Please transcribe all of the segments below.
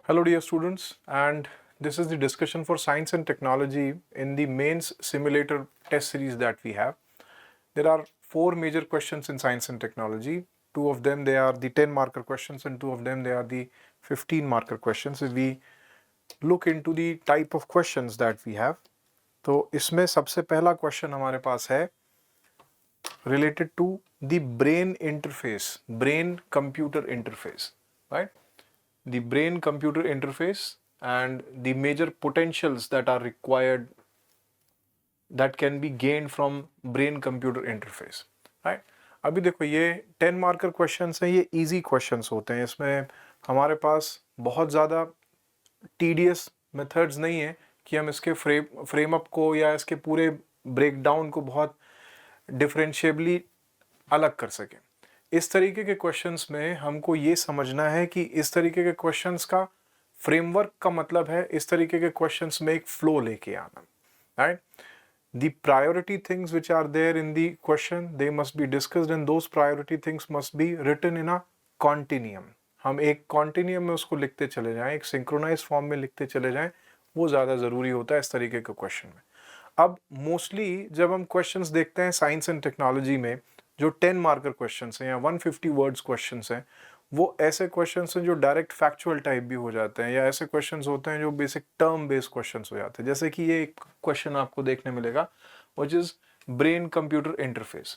Hello dear students, and this is the discussion for science and technology in the mains simulator test series that we have. There are four major questions in science and technology. Two of them they are the 10 marker questions and two of them they are the 15 marker questions. If we look into the type of questions that we have, तो इसमें सबसे पहला question हमारे पास है related to the brain interface, brain computer interface, right? The brain computer interface and the major potentials that are required that can be gained from brain computer interface, right? अभी देखो ये 10 marker questions हैं, ये easy questions होते हैं. इसमें हमारे पास बहुत ज़्यादा टीडियस मेथड्स नहीं है कि हम इसके फ्रेम अप को या इसके पूरे ब्रेकडाउन को बहुत डिफरेंशिएबली अलग कर सकें. इस तरीके के क्वेश्चंस में हमको ये समझना है कि इस तरीके के क्वेश्चंस का फ्रेमवर्क का मतलब है इस तरीके के क्वेश्चंस में एक फ्लो लेके आना, right? The priority things which are there in the question, they must be discussed and those priority things must be written in a continuum. हम एक continuum में उसको लिखते चले जाएं, एक synchronized form में लिखते चले जाएं, वो ज़्यादा ज़रूरी होता है इस तरीके के क्वेश्चन में. अब मोस्टली जब हम क्वेश्चंस देखते हैं साइंस एंड टेक्नोलॉजी में, जो 10 मार्कर क्वेश्चंस हैं या 150 वर्ड्स क्वेश्चंस हैं, वो ऐसे क्वेश्चंस हैं जो डायरेक्ट फैक्चुअल टाइप भी हो जाते हैं या ऐसे क्वेश्चंस होते हैं जो बेसिक टर्म बेस्ड क्वेश्चंस हो जाते हैं. जैसे कि ये एक क्वेश्चन आपको देखने मिलेगा which is brain computer interface.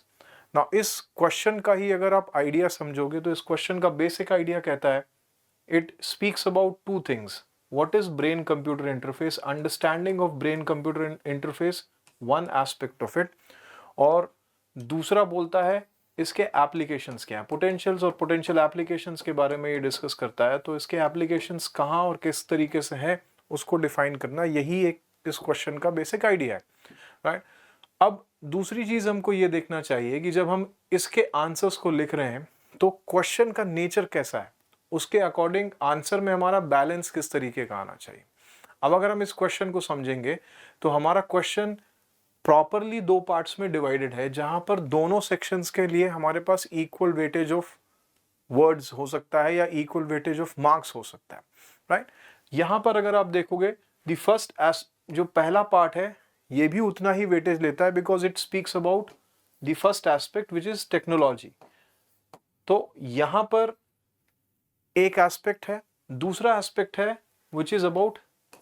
Now इस क्वेश्चन का ही अगर आप आइडिया समझोगे तो इस क्वेश्चन का बेसिक आइडिया कहता है, it speaks about two things. What is brain computer interface? Understanding of brain computer interface, one aspect of it. और दूसरा बोलता है इसके एप्लीकेशंस क्या हैं, पोटेंशियल्स और पोटेंशियल एप्लीकेशंस के बारे में ये डिस्कस करता है. तो इसके एप्लीकेशंस कहाँ और किस तरीके से हैं उसको डिफाइन करना, यही एक इस क्वेश्चन का बेसिक आइडिया है, राइट? अब दूसरी चीज हमको ये देखना चाहिए कि जब हम इसके आंसर्स को लिख रहे हैं तो क्वेश्चन का नेचर कैसा है, उसके अकॉर्डिंग आंसर में हमारा बैलेंस किस तरीके का आना चाहिए. अब अगर हम इस क्वेश्चन को समझेंगे तो हमारा क्वेश्चन प्रॉपरली दो पार्ट्स में डिवाइडेड है, जहां पर दोनों सेक्शंस के लिए हमारे पास इक्वल वेटेज ऑफ वर्ड्स हो सकता है या इक्वल वेटेज ऑफ मार्क्स हो सकता है, राइट? यहां पर अगर आप देखोगे द फर्स्ट जो पहला पार्ट है ये भी उतना ही वेटेज लेता है because it speaks about the first aspect which is technology. तो यहां पर एक एस्पेक्ट है, दूसरा एस्पेक्ट है which is about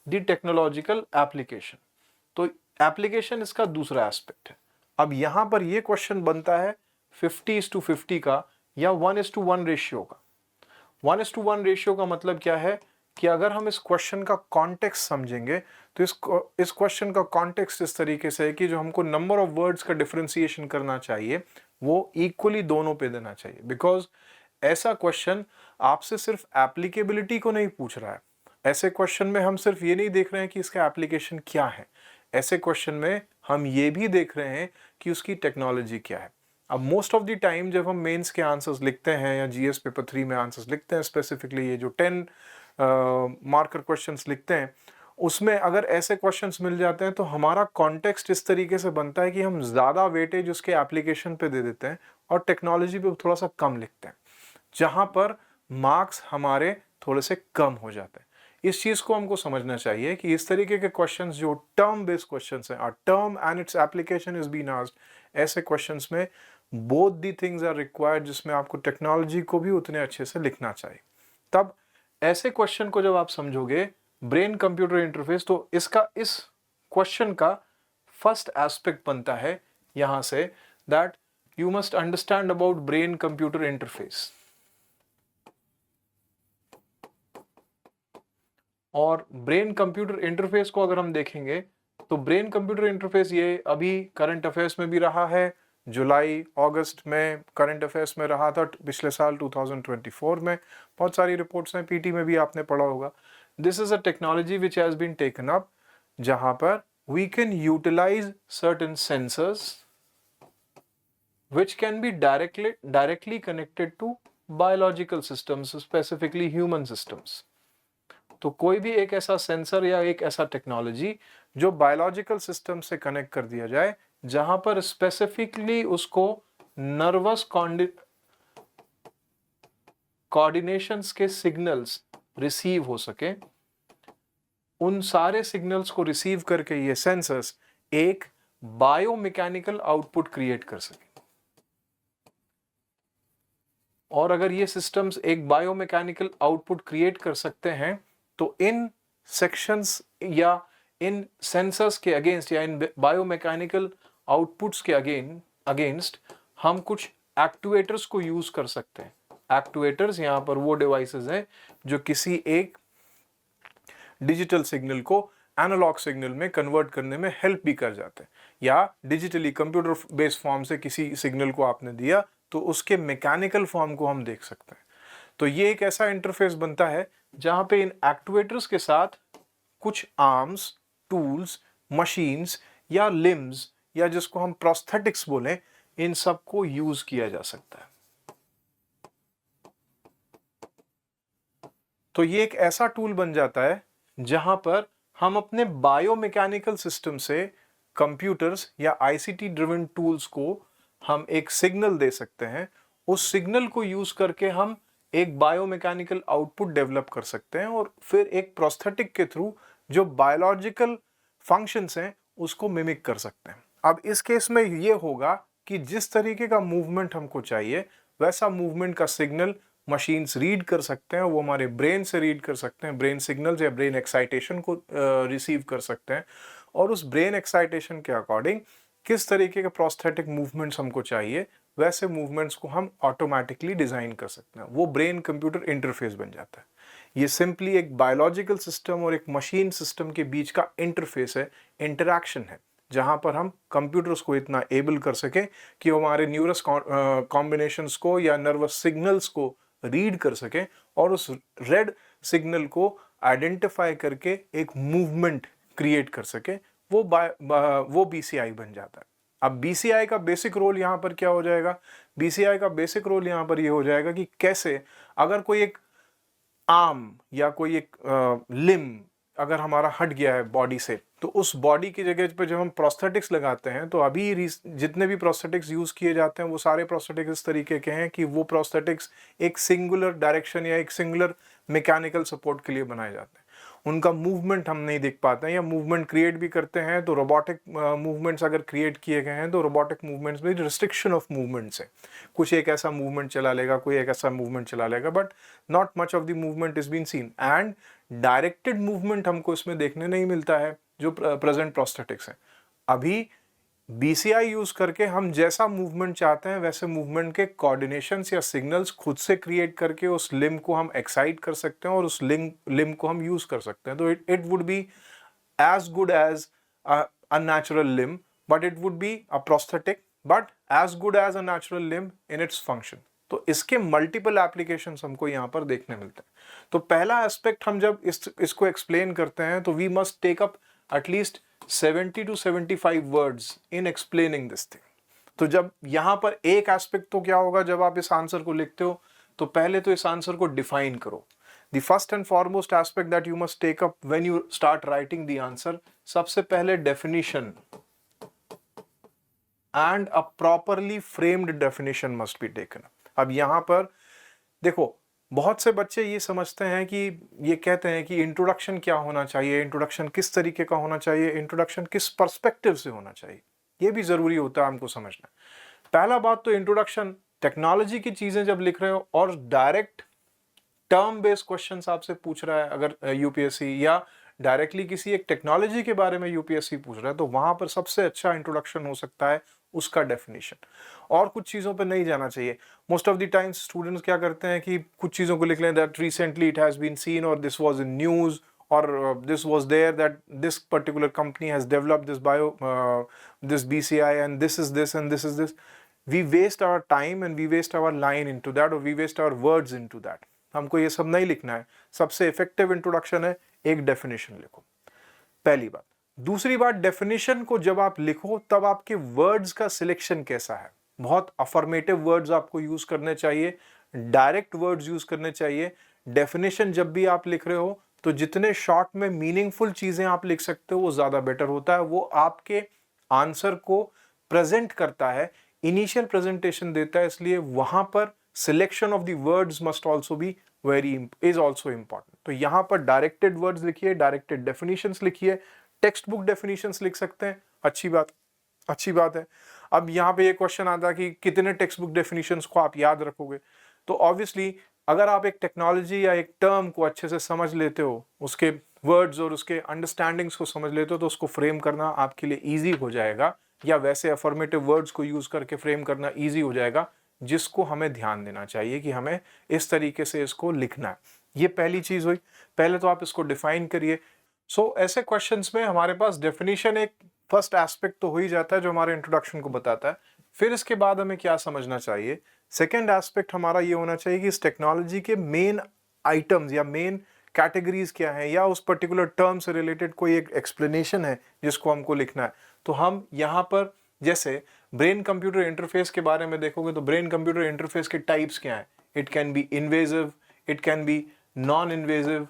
the technological application. तो एप्लीकेशन इसका दूसरा एस्पेक्ट है. अब यहां पर ये क्वेश्चन बनता है 50:50 का या 1:1 रेशियो का. 1:1 रेशियो का मतलब क्या है कि अगर हम इस क्वेश्चन का कॉन्टेक्स्ट समझेंगे तो इस क्वेश्चन का कॉन्टेक्स्ट इस तरीके से है कि जो हमको नंबर ऑफ वर्ड्स का डिफरेंशिएशन करना चाहिए वो इक्वली दोनों पे देना चाहिए. बिकॉज ऐसा क्वेश्चन आपसे सिर्फ एप्लीकेबिलिटी को नहीं पूछ रहा है. ऐसे क्वेश्चन में हम सिर्फ ये नहीं देख रहे हैं कि इसका एप्लीकेशन क्या है, ऐसे क्वेश्चन में हम ये भी देख रहे हैं कि उसकी टेक्नोलॉजी क्या है. अब मोस्ट ऑफ द टाइम जब हम मेंस के आंसर्स लिखते हैं या जीएस पेपर 3 में आंसर्स लिखते हैं, स्पेसिफिकली ये जो 10 मार्कर क्वेश्चंस लिखते हैं, उसमें अगर ऐसे क्वेश्चंस मिल जाते हैं तो हमारा कॉन्टेक्स्ट इस तरीके से बनता है कि हम ज़्यादा वेटेज उसके एप्लीकेशन पे दे देते हैं और टेक्नोलॉजी पे थोड़ा सा कम लिखते हैं, जहां पर मार्क्स हमारे थोड़े से कम हो जाते हैं. इस चीज को हमको समझना चाहिए कि इस तरीके के क्वेश्चंस जो टर्म बेस्ड क्वेश्चंस हैं, term and its application is been asked, ऐसे क्वेश्चंस में both the things are required, जिसमें आपको टेक्नोलॉजी को भी उतने अच्छे से लिखना चाहिए. तब ऐसे क्वेश्चन को जब आप समझोगे ब्रेन कंप्यूटर इंटरफेस, तो इसका इस क्वेश्चन का फर्स्ट एस्पेक्ट बनता है यहां say that you must understand about brain computer interface. और ब्रेन कंप्यूटर इंटरफेस को अगर हम देखेंगे तो ब्रेन कंप्यूटर इंटरफेस ये अभी करंट अफेयर्स में भी रहा है, जुलाई अगस्त में करंट अफेयर्स में रहा था, पिछले साल 2024 में बहुत सारी रिपोर्ट्स हैं, पीटी में भी आपने पढ़ा होगा. This is a technology which has been taken up, जहां पर we can utilise certain sensors which can be directly connected to biological systems, specifically human systems. तो कोई भी एक ऐसा सेंसर या एक ऐसा टेक्नोलॉजी जो बायोलॉजिकल सिस्टम से कनेक्ट कर दिया जाए, जहां पर स्पेसिफिकली उसको नर्वस कोऑर्डिनेशंस के सिग्नल्स रिसीव हो सके, उन सारे सिग्नल्स को रिसीव करके ये सेंसर्स एक बायोमैकेनिकल आउटपुट क्रिएट कर सके। और अगर ये सिस्टम्स एक बायोमैकेनिकल आउटपुट क्रिएट कर सकते हैं तो इन सेक्शंस या इन सेंसर्स के अगेंस्ट या इन बायोमैकेनिकल आउटपुट्स के अगेंस्ट हम कुछ एक्टुएटर्स को यूज कर सकते हैं। एक्टुएटर्स यहाँ पर वो डिवाइसेस हैं जो किसी एक डिजिटल सिग्नल को एनालॉग सिग्नल में कन्वर्ट करने में हेल्प भी कर जाते हैं, या डिजिटली कंप्यूटर बेस्ड फॉर्म से किसी सिग्नल को आपने दिया तो उसके मैकेनिकल फॉर्म को हम देख सकते हैं। तो ये एक ऐसा इंटरफेस बनता है जहां पे इन एक्टुएटर्स के साथ कुछ आर्म्स, टूल्स, मशीन्स या लिम्स या जिसको हम प्रोस्थेटिक्स बोलें, इन सब को यूज किया जा सकता है। तो ये एक ऐसा टूल बन जाता है जहां पर हम अपने बायोमैकेनिकल सिस्टम से कंप्यूटर्स या आईसीटी ड्रिवन टूल्स को हम एक सिग्नल दे सकते हैं। उस सिग्नल को यूज करके हम एक बायोमैकेनिकल आउटपुट डेवलप कर सकते हैं और फिर एक प्रोस्थेटिक के थ्रू जो बायोलॉजिकल फंक्शंस हैं उसको मिमिक कर सकते हैं। अब इस केस में ये होगा कि जिस तरीके का मूवमेंट हमको चाहिए वैसा मूवमेंट का सिग्नल मशीन्स रीड कर सकते हैं, वो हमारे ब्रेन से रीड कर सकते हैं, ब्रेन सिग्नल्स या ब्रेन एक्साइटेशन को रिसीव कर सकते हैं और उस ब्रेन एक्साइटेशन के अकॉर्डिंग किस तरीके के प्रोस्थेटिक मूवमेंट्स हमको चाहिए वैसे मूवमेंट्स को हम ऑटोमेटिकली डिजाइन कर सकते हैं। वो ब्रेन कंप्यूटर इंटरफेस बन जाता है। ये सिंपली एक बायोलॉजिकल सिस्टम और एक मशीन सिस्टम के बीच का इंटरफेस है, इंटरैक्शन है, जहां पर हम कंप्यूटर्स को इतना एबल कर सके कि वो हमारे न्यूरस कॉम्बिनेशंस को या नर्वस सिग्नल्स को रीड कर सके और उस रेड सिग्नल को आइडेंटिफाई करके एक मूवमेंट क्रिएट कर सके। वो बीसीआई बन जाता है। अब बीसीआई का बेसिक रोल यहाँ पर क्या हो जाएगा? बीसीआई का बेसिक रोल यहाँ पर ये हो जाएगा कि कैसे अगर कोई एक आर्म या कोई एक लिम अगर हमारा हट गया है बॉडी से, तो उस बॉडी की जगह पर जब हम प्रोस्थेटिक्स लगाते हैं तो अभी जितने भी प्रोस्थेटिक्स यूज किए जाते हैं वो सारे प्रोस्थेटिक्स इस तरीके के हैं कि वो प्रोस्थेटिक्स एक सिंगुलर डायरेक्शन या एक सिंगुलर मैकेनिकल सपोर्ट के लिए बनाए जाते हैं। उनका मूवमेंट हम नहीं देख पाते हैं, या मूवमेंट क्रिएट भी करते हैं तो रोबोटिक मूवमेंट्स अगर क्रिएट किए गए हैं तो रोबोटिक मूवमेंट्स में रिस्ट्रिक्शन ऑफ मूवमेंट्स है। कुछ एक ऐसा मूवमेंट चला लेगा, कोई एक ऐसा मूवमेंट चला लेगा, but not much of the movement is been seen. And directed movement हमको इसमें देखने नहीं मिलता है जो प्रेजेंट प्रोस्थेटिक्स है। अभी बीसीआई यूज करके हम जैसा मूवमेंट चाहते हैं वैसे मूवमेंट के कोऑर्डिनेशंस या सिग्नल्स खुद से क्रिएट करके उस लिम्ब को हम एक्साइट कर सकते हैं और उस लिम्ब को हम यूज कर सकते हैं। तो it would be as good as a natural limb, but it would be a prosthetic but as good as a natural limb in its function. तो इसके मल्टीपल एप्लीकेशंस हमको यहाँ पर देखने मिलते हैं। तो पहला एस्पेक्ट हम जब इसको एक्सप्लेन करते हैं तो we must take up at least 70 to 75 words in explaining this thing। तो जब यहाँ पर एक एस्पेक्ट तो क्या होगा, जब आप इस आंसर को लिखते हो तो पहले तो इस आंसर को डिफाइन करो। The first and foremost aspect that you must take up when you start writing the answer, सबसे पहले definition and a properly framed definition must be taken। अब यहाँ पर देखो, बहुत से बच्चे ये समझते हैं कि ये कहते हैं कि इंट्रोडक्शन क्या होना चाहिए, इंट्रोडक्शन किस तरीके का होना चाहिए, इंट्रोडक्शन किस पर्सपेक्टिव से होना चाहिए, ये भी जरूरी होता है हमको समझना। पहला बात तो इंट्रोडक्शन टेक्नोलॉजी की चीजें जब लिख रहे हो और डायरेक्ट टर्म बेस्ड क्वेश्चंस आपसे पूछ रहा है अगर यूपीएससी, या डायरेक्टली किसी एक टेक्नोलॉजी के बारे में यूपीएससी पूछ रहा है, तो वहां पर सबसे अच्छा इंट्रोडक्शन हो सकता है उसका डेफिनेशन। और कुछ चीज़ों पे नहीं जाना चाहिए। Most of the times students क्या करते हैं कि कुछ चीज़ों को लिख लें that recently it has been seen और दिस वाज इन न्यूज़ और this was there that this particular company has developed this BCI and this is this and this is this. We waste our time and we waste our line into that और we waste our words into that. हमको ये सब नहीं लिखना है। सबसे effective introduction है एक डेफिनेशन लिखो, पहली बात। दूसरी बात, डेफिनेशन को जब आप लिखो तब आपके वर्ड्स का सिलेक्शन कैसा है। बहुत अफर्मेटिव वर्ड्स आपको यूज करने चाहिए, डायरेक्ट वर्ड्स यूज करने चाहिए। डेफिनेशन जब भी आप लिख रहे हो तो जितने शॉर्ट में मीनिंगफुल चीजें आप लिख सकते हो वो ज्यादा बेटर होता है। वो आपके आंसर को प्रेजेंट करता है, इनिशियल प्रेजेंटेशन देता है, इसलिए वहां पर selection of the words must also be is also important. तो यहाँ पर डायरेक्टेड वर्ड्स लिखिए, डायरेक्टेड डेफिनेशंस लिखिए, टेक्स्ट बुक डेफिनेशंस लिख सकते हैं, अच्छी बात है। अब यहाँ पे ये क्वेश्चन आता है कि कितने टेक्स्ट बुक डेफिनेशंस को आप याद रखोगे। तो ऑब्वियसली अगर आप एक टेक्नोलॉजी या एक टर्म को अच्छे से समझ लेते हो, उसके वर्ड्स और उसके अंडरस्टैंडिंग्स को समझ लेते हो, तो उसको फ्रेम करना आपके लिए ईजी हो जाएगा, या वैसे अफर्मेटिव वर्ड्स को यूज करके फ्रेम करना ईजी हो जाएगा, जिसको हमें ध्यान देना चाहिए कि हमें इस तरीके से इसको लिखना है। ये पहली चीज हुई। पहले तो आप इसको डिफाइन करिए। ऐसे क्वेश्चंस में हमारे पास डेफिनेशन एक फर्स्ट एस्पेक्ट तो हो ही जाता है जो हमारे इंट्रोडक्शन को बताता है। फिर इसके बाद हमें क्या समझना चाहिए, सेकेंड एस्पेक्ट हमारा ये होना चाहिए कि इस टेक्नोलॉजी के मेन आइटम्स या मेन कैटेगरीज क्या है, या उस पर्टिकुलर टर्म से रिलेटेड कोई एक एक्सप्लेनेशन है जिसको हमको लिखना है। तो हम यहाँ पर जैसे ब्रेन कंप्यूटर इंटरफेस के बारे में देखोगे तो ब्रेन कंप्यूटर इंटरफेस के टाइप्स क्या है। It can be invasive, it can be non invasive,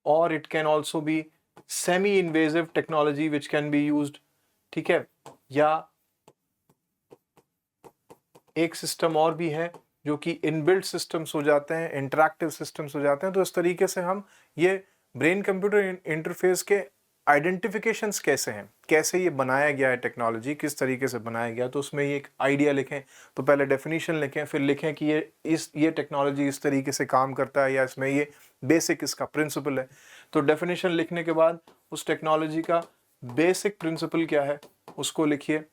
और it can also be semi invasive technology which can be used. ठीक है, या एक सिस्टम और भी है जो कि इनबिल्ट सिस्टम्स हो जाते हैं, इंटरैक्टिव सिस्टम्स हो जाते हैं। तो इस तरीके से हम ये ब्रेन कंप्यूटर इंटरफेस के आइडेंटिफिकेशंस कैसे हैं, कैसे ये बनाया गया है टेक्नोलॉजी, किस तरीके से बनाया गया, तो उसमें ये एक आइडिया लिखें। तो पहले डेफिनेशन लिखें, फिर लिखें कि ये टेक्नोलॉजी इस तरीके से काम करता है, या इसमें ये बेसिक इसका प्रिंसिपल है। तो डेफिनेशन लिखने के बाद उस टेक्नोलॉजी का बेसिक प्रिंसिपल क्या है उसको लिखिए।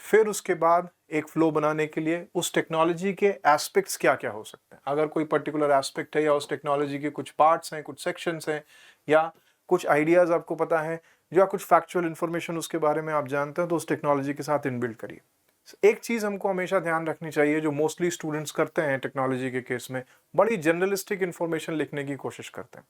फिर उसके बाद एक फ्लो बनाने के लिए उस टेक्नोलॉजी के एस्पेक्ट्स क्या क्या हो सकते हैं। अगर कोई पर्टिकुलर एस्पेक्ट है, या उस टेक्नोलॉजी के कुछ पार्ट्स हैं, कुछ सेक्शंस हैं, या कुछ आइडियाज आपको पता है, या कुछ फैक्चुअल इंफॉर्मेशन उसके बारे में आप जानते हैं, तो उस टेक्नोलॉजी के साथ इनबिल्ड करिए। एक चीज हमको हमेशा ध्यान रखनी चाहिए, जो मोस्टली स्टूडेंट्स करते हैं टेक्नोलॉजी के केस में, बड़ी जनरलिस्टिक इंफॉर्मेशन लिखने की कोशिश करते हैं।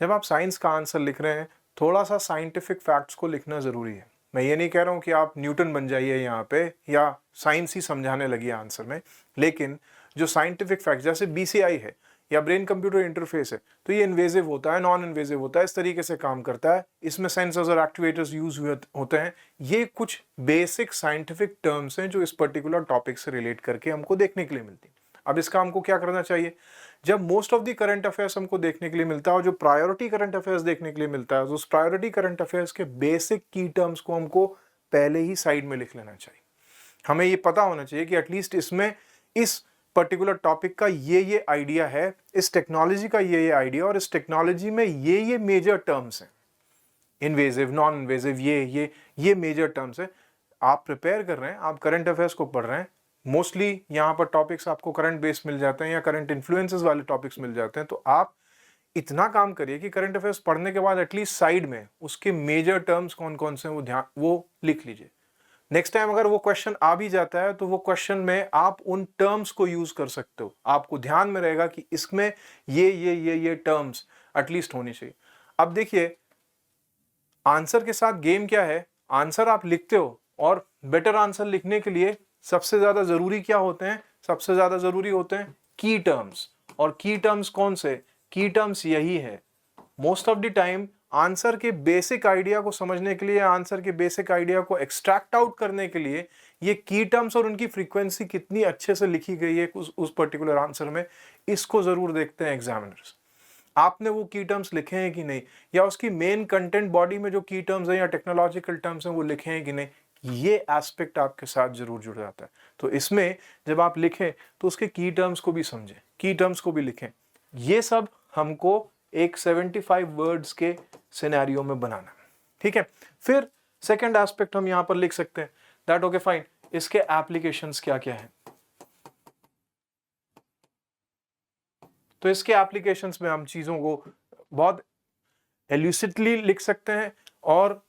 जब आप साइंस का आंसर लिख रहे हैं, थोड़ा सा साइंटिफिक फैक्ट्स को लिखना जरूरी है। मैं ये नहीं कह रहा हूँ कि आप न्यूटन बन जाइए यहाँ पे, या साइंस ही समझाने लगिए आंसर में, लेकिन जो साइंटिफिक फैक्ट, जैसे BCI है या ब्रेन कंप्यूटर इंटरफेस है, तो ये इन्वेजिव होता है, नॉन इन्वेजिव होता है, इस तरीके से काम करता है, इसमें सेंसर्स और एक्टिवेटर्स यूज होते हैं। ये कुछ बेसिक साइंटिफिक टर्म्स हैं जो इस पर्टिकुलर टॉपिक से रिलेट करके हमको देखने के लिए मिलती है। अब इसका हमको क्या करना चाहिए, जब most of the current affairs हमको देखने के लिए मिलता है, और जो प्रायोरिटी करंट अफेयर्स देखने के लिए मिलता है, तो उस प्रायोरिटी करंट अफेयर्स के बेसिक की टर्म्स को हमको पहले ही साइड में लिख लेना चाहिए। हमें ये पता होना चाहिए कि एटलीस्ट इसमें इस पर्टिकुलर टॉपिक का ये आइडिया है, इस टेक्नोलॉजी का ये आइडिया, और इस टेक्नोलॉजी में ये मेजर टर्म्स हैं, इन्वेजिव, नॉन इन्वेजिव, ये मेजर टर्म्स है। आप प्रिपेयर कर रहे हैं, आप करंट अफेयर्स को पढ़ रहे हैं, मोस्टली यहाँ पर टॉपिक्स आपको करंट बेस मिल जाते हैं, या करंट इन्फ्लुएंसेस वाले टॉपिक्स मिल जाते हैं। तो आप इतना काम करिए कि करंट अफेयर्स पढ़ने के बाद एटलीस्ट साइड में उसके मेजर टर्म्स कौन कौन से हैं वो लिख लीजिए। नेक्स्ट टाइम अगर वो क्वेश्चन आ भी जाता है, तो वो क्वेश्चन में आप उन टर्म्स को यूज कर सकते हो। आपको ध्यान में रहेगा कि इसमें ये टर्म्स एटलीस्ट होनी चाहिए। अब देखिए, आंसर के साथ गेम क्या है, आंसर आप लिखते हो, और बेटर आंसर लिखने के लिए सबसे ज्यादा जरूरी क्या होते हैं, सबसे ज्यादा जरूरी होते हैं की टर्म्स। और की टर्म्स कौन से, की टर्म्स यही है। Most of the time answer के बेसिक आइडिया को समझने के लिए, आंसर के बेसिक आइडिया को एक्सट्रैक्ट आउट करने के लिए, ये की टर्म्स और उनकी फ्रीक्वेंसी कितनी अच्छे से लिखी गई है उस पर्टिकुलर आंसर में, इसको जरूर देखते हैं एग्जामिनर्स। आपने वो की टर्म्स लिखे हैं कि नहीं, या उसकी मेन कंटेंट बॉडी में जो की टर्म्स हैं या टेक्नोलॉजिकल टर्म्स हैं वो लिखे हैं कि नहीं, ये एस्पेक्ट आपके साथ जरूर जुड़ जाता है। तो इसमें जब आप लिखें तो उसके की टर्म्स को भी समझें, की टर्म्स को भी लिखें। ये सब हमको एक 75 वर्ड्स के सिनेरियो में बनाना है, ठीक है। फिर सेकंड एस्पेक्ट हम यहां पर लिख सकते हैं, दैट ओके फाइन, इसके एप्लीकेशंस क्या क्या हैं। तो इसके एप्लीकेशंस में हम चीजों को बहुत एल्यूसिडली लिख सकते हैं, और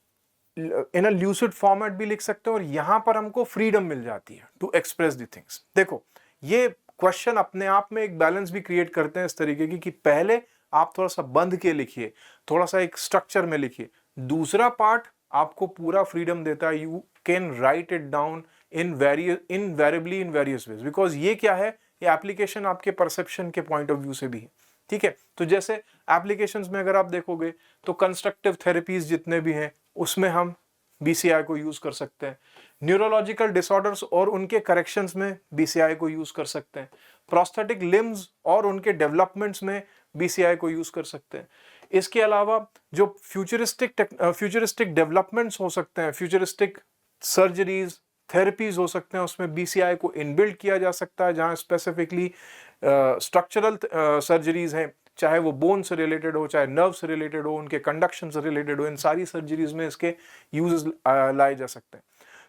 इन अ ल्यूसिड फॉर्मेट भी लिख सकते हैं, और यहां पर हमको फ्रीडम मिल जाती है टू एक्सप्रेस द थिंग्स। देखो, ये क्वेश्चन अपने आप में एक बैलेंस भी क्रिएट करते हैं इस तरीके की कि पहले आप थोड़ा सा बंद के लिखिए, थोड़ा सा एक स्ट्रक्चर में लिखिए, दूसरा पार्ट आपको पूरा फ्रीडम देता है, you can write it down invariably in various ways, because ये क्या है, ये एप्लीकेशन आपके परसेप्शन के पॉइंट ऑफ व्यू से भी है, ठीक है। तो जैसे एप्लीकेशंस में अगर आप देखोगे तो कंस्ट्रक्टिव थेरेपीज जितने भी हैं उसमें हम BCI को यूज कर सकते हैं। न्यूरोलॉजिकल डिसऑर्डर्स और उनके करेक्शंस में बीसीआई को यूज कर सकते हैं। प्रोस्थेटिक लिम्स और उनके डेवलपमेंट्स में बीसीआई को यूज कर सकते हैं। इसके अलावा जो फ्यूचरिस्टिक डेवलपमेंट्स हो सकते हैं, फ्यूचरिस्टिक सर्जरीज, थेरेपीज हो सकते हैं, उसमें बीसीआई को इनबिल्ट किया जा सकता है, जहां स्पेसिफिकली स्ट्रक्चरल सर्जरीज हैं, चाहे वो बोन से रिलेटेड हो, चाहे नर्व से रिलेटेड हो, उनके कंडक्शन से रिलेटेड हो, इन सारी सर्जरीज में इसके यूजेस लाए जा सकते हैं।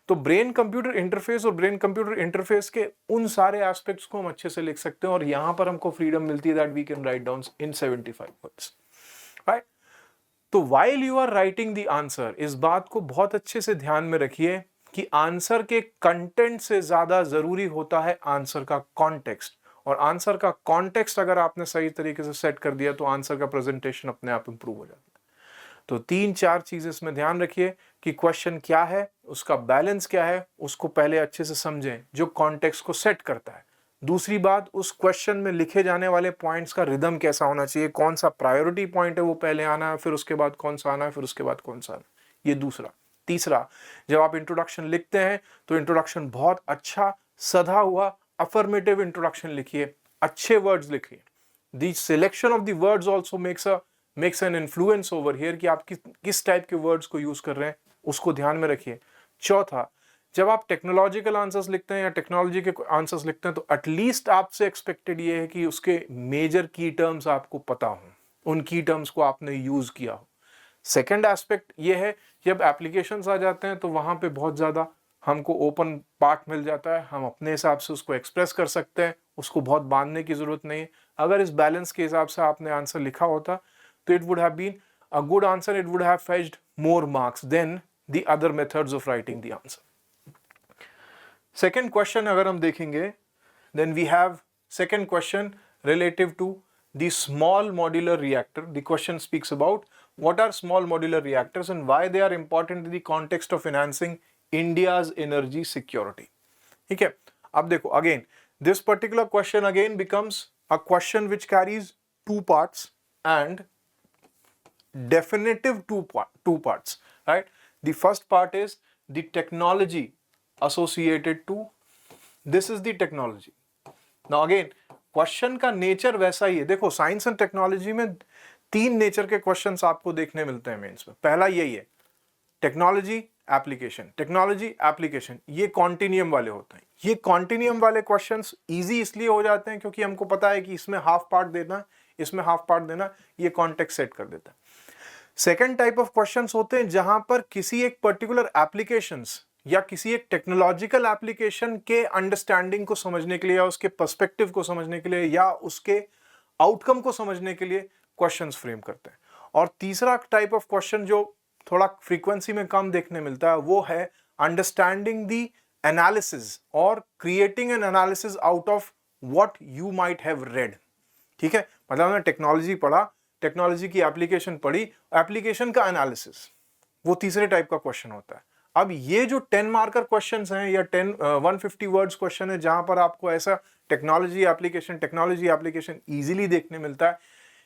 तो ब्रेन कंप्यूटर इंटरफेस और ब्रेन कंप्यूटर इंटरफेस के उन सारे एस्पेक्ट्स को हम अच्छे से लिख सकते हैं, और यहां पर हमको फ्रीडम मिलती है that we can write down in 75 words, right. तो while you are writing the answer, इस बात को बहुत अच्छे से ध्यान में रखिए कि आंसर के कंटेंट से ज्यादा जरूरी होता है आंसर का कॉन्टेक्स्ट, और आंसर का कॉन्टेक्स्ट अगर आपने सही तरीके से सेट कर दिया तो आंसर का प्रेजेंटेशन अपने आप इंप्रूव हो जाता है। तो 3-4 चीजें इसमें ध्यान रखिए कि क्वेश्चन क्या है, उसका बैलेंस क्या है, उसको पहले अच्छे से समझें जो कॉन्टेक्स्ट को सेट करता है। दूसरी बात, उस क्वेश्चन में लिखे जाने वाले पॉइंट्स का रिदम कैसा होना चाहिए, कौन सा प्रायोरिटी पॉइंट है वो पहले आना है, फिर उसके बाद कौन सा आना है, फिर उसके बाद कौन सा आना है, ये दूसरा। तीसरा, जब आप इंट्रोडक्शन लिखते हैं तो इंट्रोडक्शन बहुत अच्छा सधा हुआ अफर्मेटिव इंट्रोडक्शन लिखिए, अच्छे वर्ड्स लिखिए। The selection of the words also makes an influence over here कि आप किस टाइप के वर्ड्स को यूज कर रहे हैं, उसको ध्यान में रखिए। चौथा, जब आप टेक्नोलॉजिकल आंसर्स लिखते हैं या टेक्नोलॉजी के आंसर्स लिखते हैं तो एटलीस्ट आपसे एक्सपेक्टेड ये है कि उसके मेजर की टर्म्स आपको पता हो, उन की टर्म्स को आपने यूज किया हो। सेकेंड एस्पेक्ट ये है, जब एप्लीकेशंस आ जाते हैं तो वहां पे बहुत ज्यादा हमको ओपन पार्ट मिल जाता है, हम अपने हिसाब से उसको एक्सप्रेस कर सकते हैं, उसको बहुत बांधने की जरूरत नहीं है। अगर इस बैलेंस के हिसाब से आपने आंसर लिखा होता तो it would have been a good answer, it would have fetched more marks than the other methods of writing the answer. Second question अगर हम देखेंगे, then we have second question relative to the small modular reactor. The question speaks about what are small modular reactors and why they are important in the context of enhancing India's energy security. ठीक है, अब देखो again this particular question again becomes a question which carries two parts and definitive two parts, right? The first part is the technology associated to this is the technology. Now again question का nature वैसा ही है। देखो science and technology में 3 nature के questions आपको देखने मिलते हैं मेंस में। पहला यही है, टेक्नोलॉजी एप्लीकेशन, टेक्नोलॉजी एप्लीकेशन, ये कॉन्टिन्यूम वाले होते हैं। ये कॉन्टिन्यूम वाले क्वेश्चंस इजी इसलिए हो जाते हैं क्योंकि हमको पता है कि इसमें हाफ पार्ट देना, इसमें हाफ पार्ट देना, ये कॉन्टेक्स्ट सेट कर देता है। सेकेंड टाइप ऑफ क्वेश्चंस होते हैं जहां पर किसी एक पर्टिकुलर एप्लीकेशंस या किसी एक टेक्नोलॉजिकल एप्लीकेशन के अंडरस्टैंडिंग को समझने के लिए या उसके पर्सपेक्टिव को समझने के लिए या उसके आउटकम को समझने के लिए क्वेश्चंस फ्रेम करते हैं। और तीसरा टाइप ऑफ क्वेश्चन जो थोड़ा फ्रीक्वेंसी में कम देखने मिलता है वो है अंडरस्टैंडिंग द एनालिसिस और creating an analysis out of what you might have read. ठीक है, मतलब हमने टेक्नोलॉजी पढ़ा, टेक्नोलॉजी की एप्लीकेशन पढ़ी, एप्लीकेशन का एनालिसिस, वो तीसरे टाइप का क्वेश्चन होता है। अब ये जो 10 मार्कर क्वेश्चंस हैं या 150 वर्ड्स क्वेश्चन है जहां पर आपको ऐसा टेक्नोलॉजी एप्लीकेशन इजीली देखने मिलता है,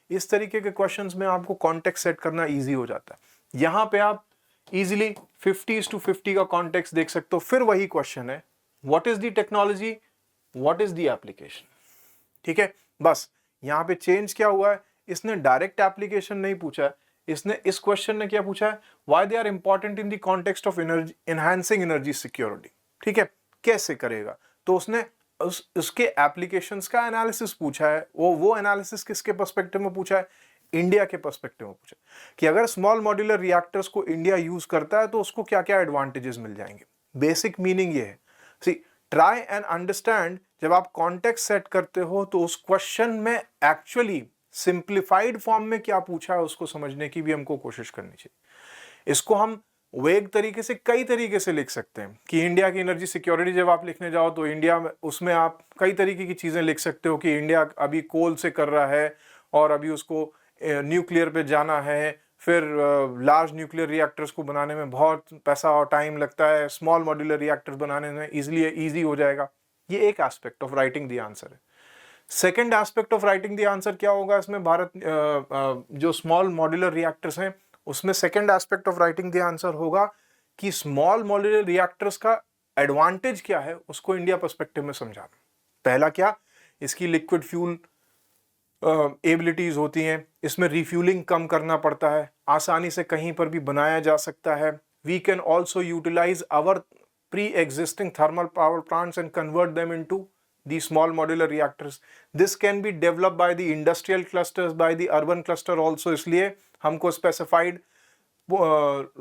इस तरीके के क्वेश्चंस में आपको कॉन्टेक्स्ट सेट करना इजी हो जाता है। यहां पे आप इजीली 50:50 का कॉन्टेक्स्ट देख सकते हो। फिर वही क्वेश्चन है, what is the technology, what is the application. ठीक है, बस यहां पे चेंज क्या हुआ है, इसने डायरेक्ट एप्लीकेशन नहीं पूछा है, इसने इस क्वेश्चन ने क्या पूछा है, why they are important in the context of energy enhancing energy security. ठीक है, कैसे करेगा, तो उसने उसके एप्लीकेशंस का एनालिसिस पूछा है। वो एनालिसिस किसके पर्सपेक्टिव में पूछा है, इंडिया के पर्सपेक्टिव में पूछा कि अगर स्मॉल मॉड्यूलर रिएक्टर्स को इंडिया यूज करता है तो उसको क्या क्या एडवांटेजेस मिल जाएंगे। बेसिक मीनिंग ये है, सी ट्राई एंड अंडरस्टैंड, जब आप कॉन्टेक्स्ट सेट करते हो तो उस क्वेश्चन में एक्चुअली सिंप्लीफाइड फॉर्म में क्या पूछा है उसको समझने की भी हमको कोशिश करनी चाहिए। इसको हम वेग तरीके से कई तरीके से लिख सकते हैं कि इंडिया की एनर्जी सिक्योरिटी जब आप लिखने जाओ तो इंडिया में उसमें आप कई तरीके की चीज़ें लिख सकते हो कि इंडिया अभी कोल से कर रहा है और अभी उसको न्यूक्लियर पे जाना है, फिर लार्ज न्यूक्लियर रिएक्टर्स को बनाने में बहुत पैसा और टाइम लगता है, स्मॉल मॉड्यूलर रिएक्टर्स बनाने में ईजी हो जाएगा। ये एक aspect of writing the answer है। Second aspect of writing the answer क्या होगा इसमें, भारत जो स्मॉल मॉड्यूलर रिएक्टर्स हैं उसमें second aspect of writing the answer होगा कि स्मॉल मॉड्यूलर रिएक्टर्स का एडवांटेज क्या है उसको इंडिया पर्सपेक्टिव में समझाना। पहला क्या, इसकी लिक्विड फ्यूल एबिलिटीज होती हैं, इसमें रिफ्यूलिंग कम करना पड़ता है, आसानी से कहीं पर भी बनाया जा सकता है। We can also utilise our pre existing thermal power plants and convert them into the small modular reactors. This can be developed by the industrial clusters, by the urban cluster also, इसलिए हमको specified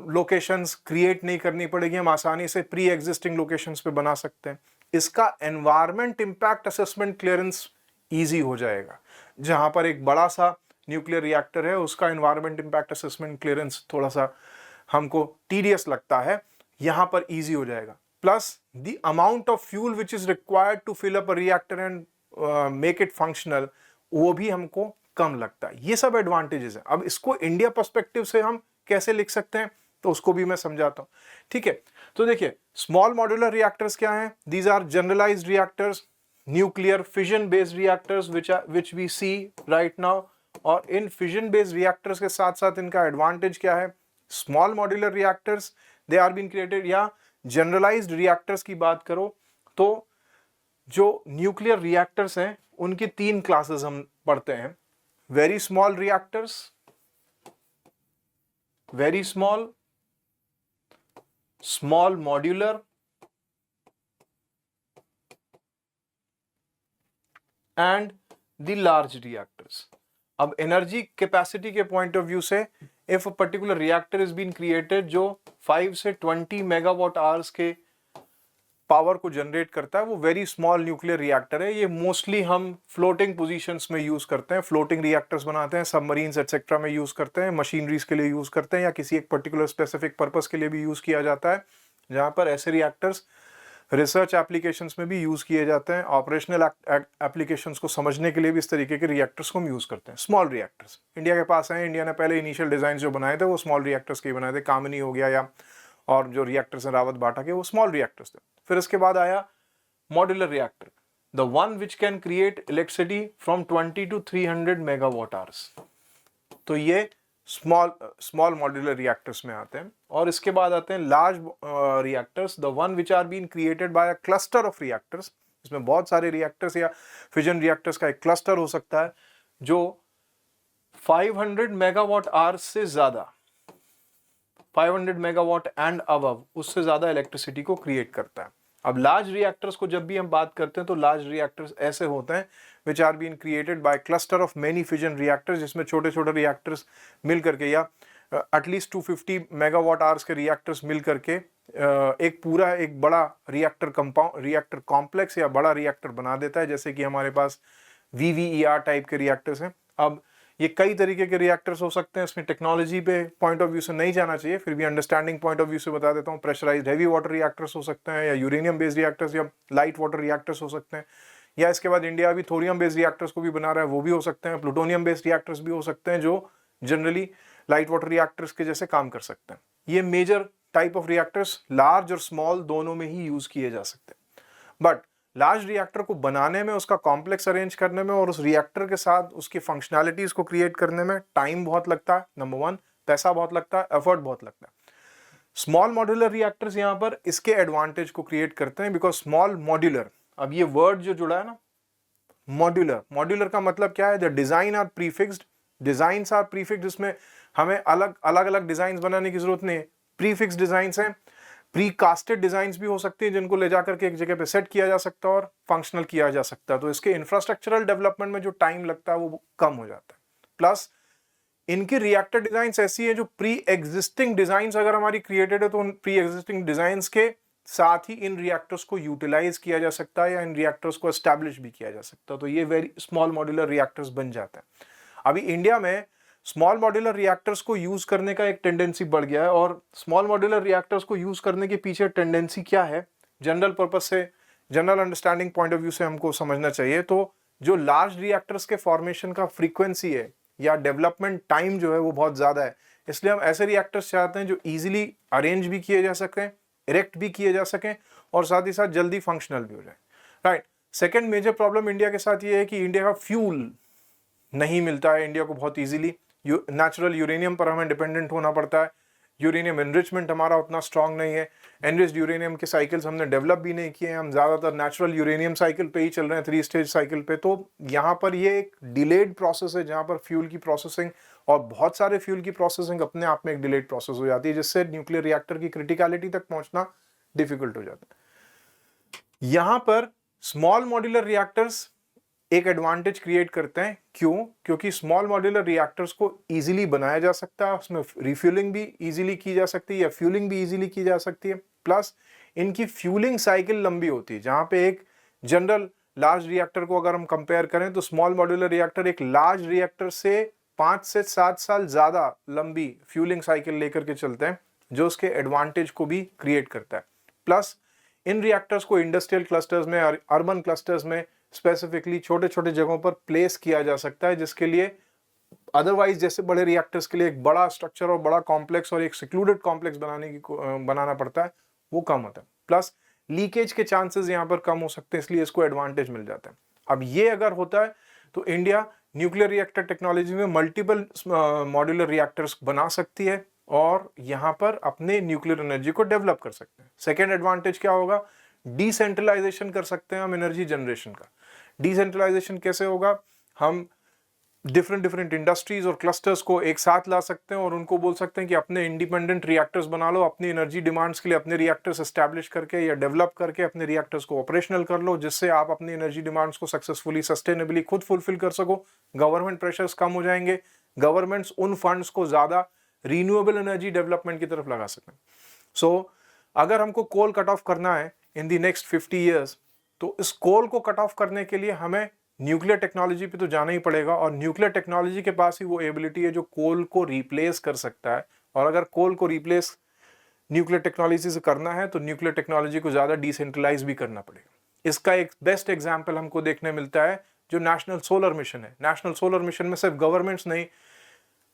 locations create नहीं करनी पड़ेगी, हम आसानी से pre existing locations पे बना सकते हैं। इसका environment impact assessment clearance easy हो जाएगा। जहां पर एक बड़ा सा न्यूक्लियर रिएक्टर है उसका एनवायरमेंट इंपैक्ट असेसमेंट क्लियरेंस थोड़ा सा हमको टीडियस लगता है, यहां पर इजी हो जाएगा। Plus the amount of fuel which is required to fill up a reactor and make it functional, वो भी हमको कम लगता है। ये सब एडवांटेजेस हैं। अब इसको इंडिया पर्सपेक्टिव से हम कैसे लिख सकते हैं तो उसको भी मैं समझाता हूं, ठीक है। तो देखिए, स्मॉल मॉड्यूलर रिएक्टर्स क्या हैं? These are generalised reactors, nuclear fission based reactors which we see right now. और इन फिजन बेस्ड रिएक्टर्स के साथ साथ इनका एडवांटेज क्या है? Small modular reactors they are been created, या जनरलाइज्ड रिएक्टर्स की बात करो तो जो न्यूक्लियर रिएक्टर्स हैं उनकी 3 क्लासेस हम पढ़ते हैं। Very small reactors, very small, small modular and the large reactors. अब एनर्जी कैपेसिटी के पॉइंट ऑफ व्यू से if a particular reactor is been created जो 5 से 20 मेगावाट आवर्स के पावर को जनरेट करता है, वो वेरी स्मॉल न्यूक्लियर रिएक्टर है। ये मोस्टली हम फ्लोटिंग पोजीशंस में यूज करते हैं, फ्लोटिंग रिएक्टर्स बनाते हैं, सबमरीन्स एटसेट्रा में यूज करते हैं, मशीनरीज के लिए यूज करते हैं, या किसी एक पर्टिकुलर स्पेसिफिक पर्पस के लिए भी यूज किया जाता है। जहां पर ऐसे रिएक्टर्स रिसर्च एप्लीकेशंस में भी यूज किए जाते हैं, ऑपरेशनल एप्लीकेशंस को समझने के लिए भी इस तरीके के रिएक्टर्स को हम यूज करते हैं। स्मॉल रिएक्टर्स इंडिया के पास हैं, इंडिया ने पहले इनिशियल डिजाइन जो बनाए थे वो स्मॉल रिएक्टर्स के बनाए थे, कामिनी हो गया या और जो रिएक्टर्स हैं रावत बाटा के, वो स्मॉल रिएक्टर्स थे। फिर इसके बाद आया modular reactor, the one which can create electricity from 20 to 300 megawatt hours. तो ये स्मॉल मॉड्यूलर रिएक्टर्स में आते हैं। और इसके बाद आते हैं large reactors, the one which are been created by a cluster of reactors. इसमें बहुत सारे रिएक्टर्स या फिजन रिएक्टर्स का एक क्लस्टर हो सकता है जो 500 मेगावाट आवर्स से ज्यादा, 500 मेगावाट एंड अबव, उससे ज्यादा इलेक्ट्रिसिटी को क्रिएट करता है। अब लार्ज रिएक्टर्स को जब भी हम बात करते हैं तो लार्ज रिएक्टर्स ऐसे होते हैं which are been created by cluster of many fission reactors, जिसमें छोटे छोटे रिएक्टर्स मिल करके या एटलीस्ट 250 मेगावाट आवर्स के रिएक्टर्स मिल करके एक बड़ा रिएक्टर कॉम्प्लेक्स या बड़ा रिएक्टर बना देता है, जैसे कि हमारे पास VVER टाइप के रिएक्टर्स हैं। अब ये कई तरीके के रिएक्टर्स हो सकते हैं, इसमें टेक्नोलॉजी पे पॉइंट ऑफ व्यू से नहीं जाना चाहिए, फिर भी अंडरस्टैंडिंग पॉइंट ऑफ व्यू से बता देता हूँ। प्रेशराइज्ड हेवी वाटर रिएक्टर्स हो सकते हैं, या यूरेनियम बेस्ड रिएक्टर्स, या लाइट वाटर रिएक्टर्स हो सकते हैं, या इसके बाद इंडिया अभी थोरियम बेस्ड रिएक्टर्स को भी बना रहा है, वो भी हो सकते हैं। प्लूटोनियम बेस्ड रिएक्टर्स भी हो सकते हैं जो जनरली लाइट वाटर रिएक्टर्स के जैसे काम कर सकते हैं। ये major type of reactors large और स्मॉल दोनों में ही यूज किए जा सकते हैं। बट लार्ज रिएक्टर को बनाने में, उसका कॉम्प्लेक्स अरेंज करने में और उस रिएक्टर के साथ उसकी फंक्शनैलिटीज को क्रिएट करने में टाइम बहुत लगता है, नंबर 1, पैसा बहुत लगता है, एफर्ट बहुत लगता है। स्मॉल मॉड्यूलर रिएक्टर्स यहाँ पर इसके एडवांटेज को क्रिएट करते हैं, बिकॉज स्मॉल मॉड्यूलर, अब ये वर्ड जो जुड़ा है ना, मॉड्यूलर का मतलब क्या है? The design are prefixed, designs are prefixed, जिसमें हमें अलग अलग डिजाइन बनाने की जरूरत नहीं है। प्रीफिक्स डिजाइन्स हैं, प्री कास्टेड डिजाइन्स भी हो सकती है जिनको ले जाकर के एक जगह पे सेट किया जा सकता है और फंक्शनल किया जा सकता है। तो इसके इंफ्रास्ट्रक्चरल डेवलपमेंट में जो टाइम लगता है वो कम हो जाता है। प्लस इनकी रिएक्टर डिजाइन्स ऐसी है जो प्री एग्जिस्टिंग डिजाइन्स अगर हमारी क्रिएटेड है तो उन प्री एग्जिस्टिंग डिजाइन्स के साथ ही इन रिएक्टर्स को यूटिलाइज किया जा सकता है या इन रिएक्टर्स को एस्टैब्लिश भी किया जा सकता है। तो ये वेरी स्मॉल मॉड्यूलर रिएक्टर्स बन जाते हैं। अभी इंडिया में स्मॉल मॉड्यूलर रिएक्टर्स को यूज करने का एक टेंडेंसी बढ़ गया है, और स्मॉल मॉड्यूलर रिएक्टर्स को यूज करने के पीछे टेंडेंसी क्या है, जनरल पर्पस से, general understanding point of view से हमको समझना चाहिए। तो जो लार्ज रिएक्टर्स के फॉर्मेशन का फ्रीक्वेंसी है या डेवलपमेंट टाइम जो है वो बहुत ज्यादा है, इसलिए हम ऐसे रिएक्टर्स चाहते हैं जो इजीली अरेंज भी किए जा सकें, इरेक्ट भी किए जा सकें और साथ ही साथ जल्दी फंक्शनल भी हो जाए। Right. Second major problem India के साथ ये है कि इंडिया का फ्यूल नहीं मिलता है इंडिया को बहुत इजीली। नेचुरल यूरेनियम पर हमें डिपेंडेंट होना पड़ता है, यूरेनियम एनरिचमेंट हमारा उतना स्ट्रांग नहीं है, एनरिच्ड यूरेनियम के साइकिल्स हमने डेवलप भी नहीं किए हैं, हम ज़्यादातर नेचुरल यूरेनियम साइकिल पे ही चल रहे हैं, 3 स्टेज साइकिल पे। तो यहाँ पर ये एक डिलेड प्रोसेस है जहाँ पर फ्यूल की प्रोसेसिंग और बहुत सारे फ्यूल की प्रोसेसिंग अपने आप में एक डिलेड प्रोसेस हो जाती है, जिससे न्यूक्लियर रिएक्टर की क्रिटिकलिटी तक पहुंचना डिफिकल्ट हो जाता है। यहाँ पर स्मॉल मॉड्यूलर रिएक्टर्स एक एडवांटेज क्रिएट करते हैं। क्यों? क्योंकि स्मॉल मॉड्यूलर रिएक्टर्स को इजीली बनाया जा सकता है, उसमें रिफ्यूलिंग भी इजीली की जा सकती है या फ्यूलिंग भी इजीली की जा सकती है, प्लस इनकी फ्यूलिंग साइकिल लंबी होती है। जहां पे एक जनरल लार्ज रिएक्टर को अगर हम कंपेयर करें तो स्मॉल मॉड्यूलर रिएक्टर एक लार्ज रिएक्टर से 5 से 7 साल ज्यादा लंबी फ्यूलिंग साइकिल लेकर के चलते हैं, जो उसके एडवांटेज को भी क्रिएट करता है। प्लस इन रिएक्टर्स को इंडस्ट्रियल क्लस्टर्स में, अर्बन क्लस्टर्स में स्पेसिफिकली छोटे छोटे जगहों पर प्लेस किया जा सकता है, जिसके लिए अदरवाइज जैसे बड़े रिएक्टर्स के लिए एक बड़ा स्ट्रक्चर और बड़ा कॉम्प्लेक्स और एक सिक्लूडेड कॉम्प्लेक्स बनाना पड़ता है, वो कम होता है। प्लस लीकेज के चांसेस यहाँ पर कम हो सकते हैं, इसलिए इसको एडवांटेज मिल जाता है। अब ये अगर होता है तो इंडिया न्यूक्लियर रिएक्टर टेक्नोलॉजी में मल्टीपल मॉड्यूलर रिएक्टर्स बना सकती है और यहाँ पर अपने न्यूक्लियर एनर्जी को डेवलप कर सकते हैं। सेकेंड एडवांटेज क्या होगा? डिसेंट्रलाइजेशन कर सकते हैं हम एनर्जी जनरेशन का। डिसेंट्रलाइजेशन कैसे होगा? हम डिफरेंट इंडस्ट्रीज और क्लस्टर्स को एक साथ ला सकते हैं और उनको बोल सकते हैं कि अपने इंडिपेंडेंट रिएक्टर्स बना लो, अपनी एनर्जी डिमांड्स के लिए अपने रिएक्टर्स एस्टैब्लिश करके या डेवलप करके अपने रिएक्टर्स को ऑपरेशनल कर लो, जिससे आप अपनी एनर्जी डिमांड्स को सक्सेसफुली सस्टेनेबली खुद फुलफिल कर सको। गवर्नमेंट प्रेशर्स कम हो जाएंगे, गवर्नमेंट्स उन फंड्स को ज्यादा रीन्यूएबल एनर्जी डेवलपमेंट की तरफ लगा सकते हैं। सो अगर हमको कोल कट ऑफ करना है इन द नेक्स्ट 50 ईयर्स, तो इस कोल को कट ऑफ करने के लिए हमें न्यूक्लियर टेक्नोलॉजी पे तो जाना ही पड़ेगा, और न्यूक्लियर टेक्नोलॉजी के पास ही वो एबिलिटी है जो कोल को रिप्लेस कर सकता है। और अगर कोल को रिप्लेस न्यूक्लियर टेक्नोलॉजी से करना है तो न्यूक्लियर टेक्नोलॉजी को ज़्यादा डिसेंट्रलाइज भी करना पड़ेगा। इसका एक बेस्ट एग्जाम्पल हमको देखने मिलता है जो नेशनल सोलर मिशन है। नेशनल सोलर मिशन में सिर्फ गवर्नमेंट्स नहीं,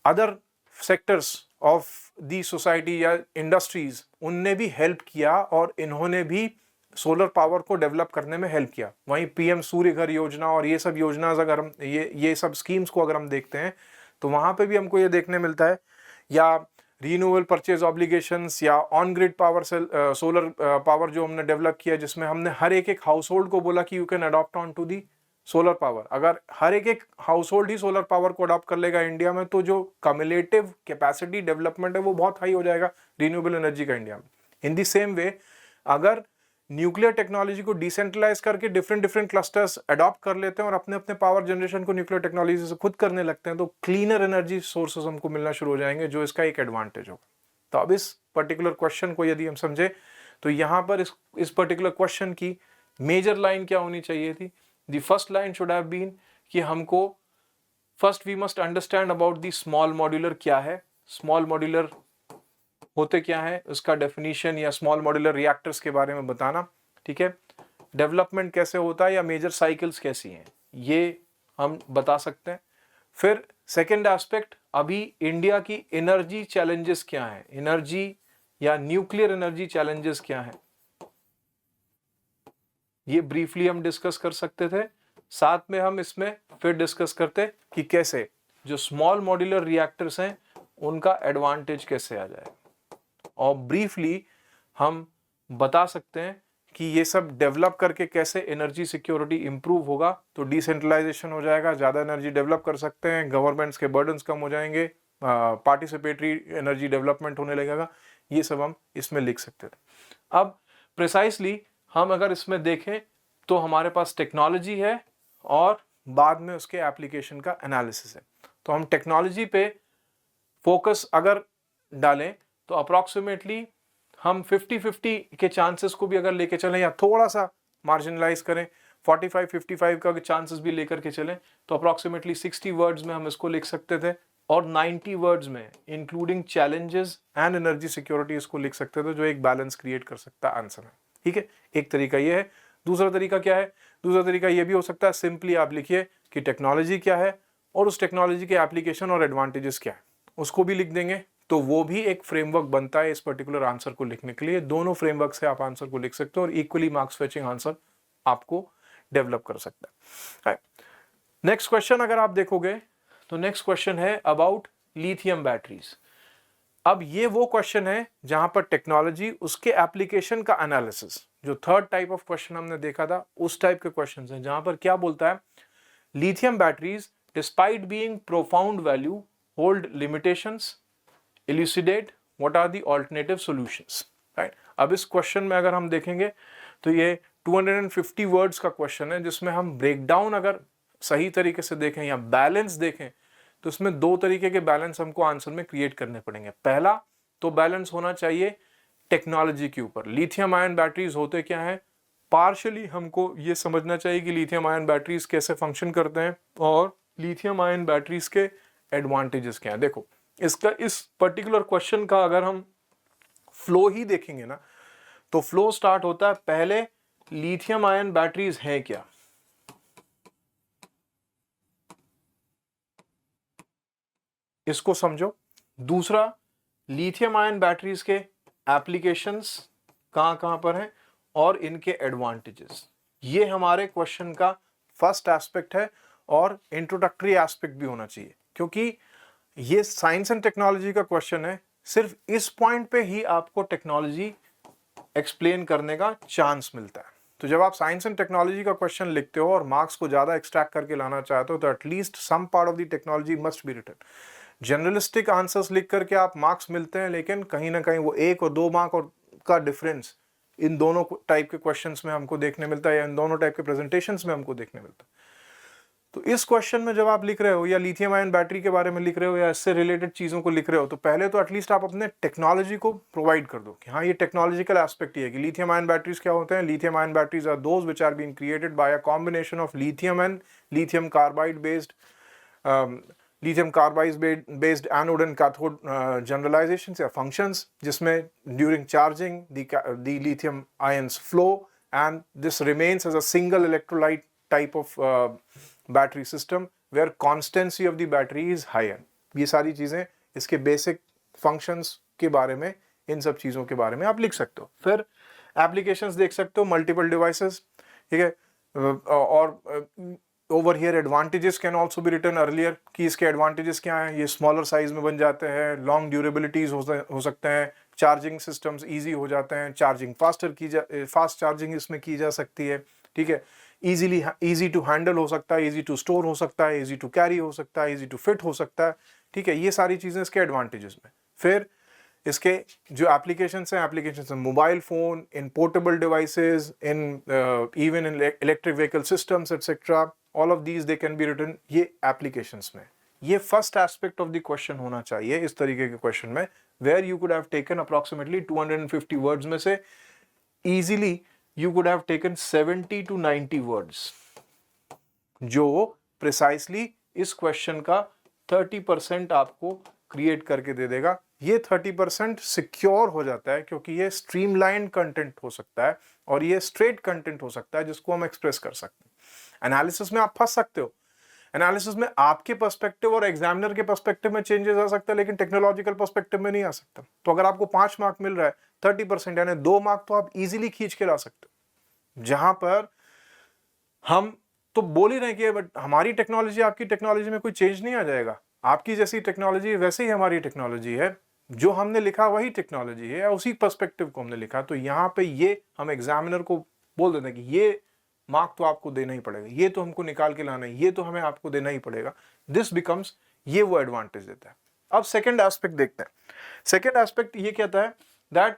other sectors of the society या इंडस्ट्रीज, उनने भी हेल्प किया और इन्होंने भी सोलर पावर को डेवलप करने में हेल्प किया। वहीं पीएम सूर्य घर योजना और ये सब योजना अगर हम ये सब स्कीम्स को अगर हम देखते हैं तो वहां पे भी हमको ये देखने मिलता है, या रीन्यूएबल परचेज ऑब्लिगेशंस या on grid power solar power जो हमने डेवलप किया, जिसमें हमने हर एक हाउस होल्ड को बोला कि you can adopt on to the solar power. अगर हर एक हाउस होल्ड ही सोलर पावर को अडॉप्ट कर लेगा इंडिया में, तो जो कम्युलेटिव कैपेसिटी डेवलपमेंट है वो बहुत हाई हो जाएगा रीन्यूएबल एनर्जी का इंडिया में। इन दी सेम वे, अगर न्यूक्लियर टेक्नोलॉजी को डिसेंट्रलाइज करके डिफरेंट क्लस्टर्स अडॉप्ट कर लेते हैं और अपने अपने पावर जनरेशन को न्यूक्लियर टेक्नोलॉजी से खुद करने लगते हैं, तो क्लीनर एनर्जी सोर्सेज हमको मिलना शुरू हो जाएंगे, जो इसका एक एडवांटेज होगा। तो अब इस पर्टिकुलर क्वेश्चन को यदि हम समझे तो यहाँ पर इस पर्टिकुलर क्वेश्चन की मेजर लाइन क्या होनी चाहिए थी? The first line should have been कि हमको first we must understand about the small modular क्या है, स्मॉल मॉड्यूलर होते क्या है, उसका डेफिनेशन या स्मॉल मॉड्यूलर रिएक्टर्स के बारे में बताना, ठीक है। डेवलपमेंट कैसे होता है या मेजर साइकिल्स कैसी हैं, ये हम बता सकते हैं। फिर सेकंड एस्पेक्ट, अभी इंडिया की एनर्जी चैलेंजेस क्या हैं, एनर्जी या न्यूक्लियर एनर्जी चैलेंजेस क्या हैं, ये ब्रीफली हम डिस्कस कर सकते थे। साथ में हम इसमें फिर डिस्कस करते कि कैसे जो स्मॉल मॉड्यूलर रिएक्टर्स हैं उनका एडवांटेज कैसे आ जाए, और ब्रीफली हम बता सकते हैं कि ये सब डेवलप करके कैसे एनर्जी सिक्योरिटी इंप्रूव होगा। तो डिसेंट्रलाइजेशन हो जाएगा, ज़्यादा एनर्जी डेवलप कर सकते हैं, गवर्नमेंट्स के बर्डन्स कम हो जाएंगे, पार्टिसिपेटरी एनर्जी डेवलपमेंट होने लगेगा, ये सब हम इसमें लिख सकते थे। अब प्रिसाइसली हम अगर इसमें देखें तो हमारे पास टेक्नोलॉजी है और बाद में उसके एप्लीकेशन का एनालिसिस है। तो हम टेक्नोलॉजी पे फोकस अगर डालें तो अप्रॉक्सीमेटली हम 50-50 के चांसेस को भी अगर लेके चलें या थोड़ा सा मार्जिनलाइज करें, 45-55 का चांसेस भी लेकर के चलें, तो अप्रॉक्सीमेटली 60 वर्ड्स में हम इसको लिख सकते थे, और 90 वर्ड्स में including challenges and energy security इसको लिख सकते थे, जो एक बैलेंस क्रिएट कर सकता है आंसर में, ठीक है। एक तरीका ये है। दूसरा तरीका क्या है? दूसरा तरीका ये भी हो सकता है, सिंपली आप लिखिए कि टेक्नोलॉजी क्या है और उस टेक्नोलॉजी के एप्लीकेशन और एडवांटेजेस क्या है, उसको भी लिख देंगे, तो वो भी एक फ्रेमवर्क बनता है इस पर्टिकुलर आंसर को लिखने के लिए। दोनों फ्रेमवर्क से आप आंसर को लिख सकते हो और इक्वली मार्क्स फेचिंग आंसर आपको डेवलप कर सकता है। नेक्स्ट क्वेश्चन अगर आप देखोगे तो नेक्स्ट क्वेश्चन है अबाउट लिथियम बैटरीज। अब ये वो क्वेश्चन है जहां पर टेक्नोलॉजी, उसके एप्लीकेशन का एनालिसिस, जो थर्ड टाइप ऑफ क्वेश्चन हमने देखा था उस टाइप के क्वेश्चन हैं, जहां पर क्या बोलता है, lithium batteries despite being profound value hold limitations, elucidate what are the alternative solutions, right. अब इस क्वेश्चन में अगर हम देखेंगे तो ये 250 वर्ड्स का क्वेश्चन है, जिसमें हम ब्रेकडाउन अगर सही तरीके से देखें या बैलेंस देखें तो इसमें दो तरीके के बैलेंस हमको आंसर में क्रिएट करने पड़ेंगे। पहला तो बैलेंस होना चाहिए टेक्नोलॉजी के ऊपर। लिथियम आयन बैटरीज होते क्या है, पार्शियली हमको ये समझना चाहिए कि लिथियम आयन बैटरीज कैसे फंक्शन करते हैं और लिथियम आयन बैटरीज के एडवांटेजेस क्या हैं। देखो, इसका इस पर्टिकुलर क्वेश्चन का अगर हम फ्लो ही देखेंगे ना, तो फ्लो स्टार्ट होता है पहले लिथियम आयन बैटरीज हैं क्या, इसको समझो। दूसरा, लिथियम आयन बैटरीज के एप्लीकेशंस कहां पर हैं और इनके एडवांटेजेस। ये हमारे क्वेश्चन का फर्स्ट एस्पेक्ट है और इंट्रोडक्टरी एस्पेक्ट भी होना चाहिए, क्योंकि ये साइंस एंड टेक्नोलॉजी का क्वेश्चन है। सिर्फ इस पॉइंट पे ही आपको टेक्नोलॉजी एक्सप्लेन करने का चांस मिलता है। तो जब आप साइंस एंड टेक्नोलॉजी का क्वेश्चन लिखते हो और मार्क्स को ज्यादा एक्सट्रैक्ट करके लाना चाहते हो, तो at least some part of the technology must be written. Generalistic answers लिख करके आप मार्क्स मिलते हैं, लेकिन कहीं ना कहीं वो 1 और 2 मार्क और का डिफरेंस इन दोनों टाइप के क्वेश्चंस में हमको देखने मिलता है, या इन दोनों टाइप के प्रेजेंटेशंस में हमको देखने मिलता है। तो इस क्वेश्चन में जब आप लिख रहे हो या लिथियम आयन बैटरी के बारे में लिख रहे हो या इससे रिलेटेड चीजों को लिख रहे हो, तो पहले तो एटलीस्ट आप अपने टेक्नोलॉजी को प्रोवाइड कर दो कि हाँ, ये टेक्नोलॉजिकल एस्पेक्ट ही है कि लिथियम आयन बैटरीज क्या होते हैं। Lithium ion batteries are those which are being created by a combination of lithium and lithium carbide based anode and cathode generalisations या फंक्शंस, जिसमें during charging the lithium ions flow and this remains as a single electrolyte type of battery system where constancy of the battery is higher. ये सारी चीजें इसके basic functions के बारे में, इन सब चीजों के बारे में आप लिख सकते हो। फिर एप्लीकेशंस देख सकते हो, मल्टीपल डिवाइसेस, ठीक है। और over here advantages can also be written earlier कि इसके एडवांटेजेस क्या हैं। ये स्मॉलर साइज में बन जाते हैं, लॉन्ग ड्यूरेबिलिटीज हो सकते हैं, चार्जिंग सिस्टम्स ईजी हो जाते हैं, चार्जिंग फास्ट चार्जिंग इसमें की जा सकती है, ठीक है। ईजी टू हैंडल हो सकता है, ईजी टू स्टोर हो सकता है, ईजी टू कैरी हो सकता है, ईजी टू फिट हो सकता है, ठीक है। ये सारी चीजें इसके एडवांटेजेस में। फिर इसके जो एप्लीकेशंस हैं mobile phone, in portable devices, in even in electric vehicle systems etcetera, all of these they can be written ये एप्लीकेशंस में। ये first aspect of the question होना चाहिए इस तरीके के क्वेश्चन में, where you could have taken approximately 250 words में से easily you could have taken 70 to 90 words, जो precisely इस क्वेश्चन का 30% आपको क्रिएट करके दे देगा। ये 30% सिक्योर हो जाता है, क्योंकि ये स्ट्रीमलाइन कंटेंट हो सकता है और ये स्ट्रेट कंटेंट हो सकता है जिसको हम एक्सप्रेस कर सकते हैं। एनालिसिस में आप फंस सकते हो, एनालिसिस में आपके पर्सपेक्टिव और एग्जामिनर के पर्सपेक्टिव में चेंजेस आ सकता है, लेकिन टेक्नोलॉजिकल पर्सपेक्टिव में नहीं आ सकता। तो अगर आपको 5 मार्क मिल रहा है, 30% यानी 2 मार्क तो आप इजीली खींच के ला सकते हो। जहां पर हम तो बोल ही रहे हैं कि बट हमारी टेक्नोलॉजी आपकी टेक्नोलॉजी में कोई चेंज नहीं आ जाएगा, आपकी जैसी टेक्नोलॉजी वैसे ही हमारी टेक्नोलॉजी है, जो हमने लिखा वही टेक्नोलॉजी है, उसी पर्सपेक्टिव को हमने लिखा। तो यहाँ पे ये हम एग्जामिनर को बोल देते हैं कि ये मार्क तो आपको देना ही पड़ेगा, ये तो हमको निकाल के लाना है, ये तो हमें आपको देना ही पड़ेगा। दिस बिकम्स, ये वो एडवांटेज देता है। अब सेकेंड एस्पेक्ट देखते हैं। सेकेंड एस्पेक्ट ये कहता है दैट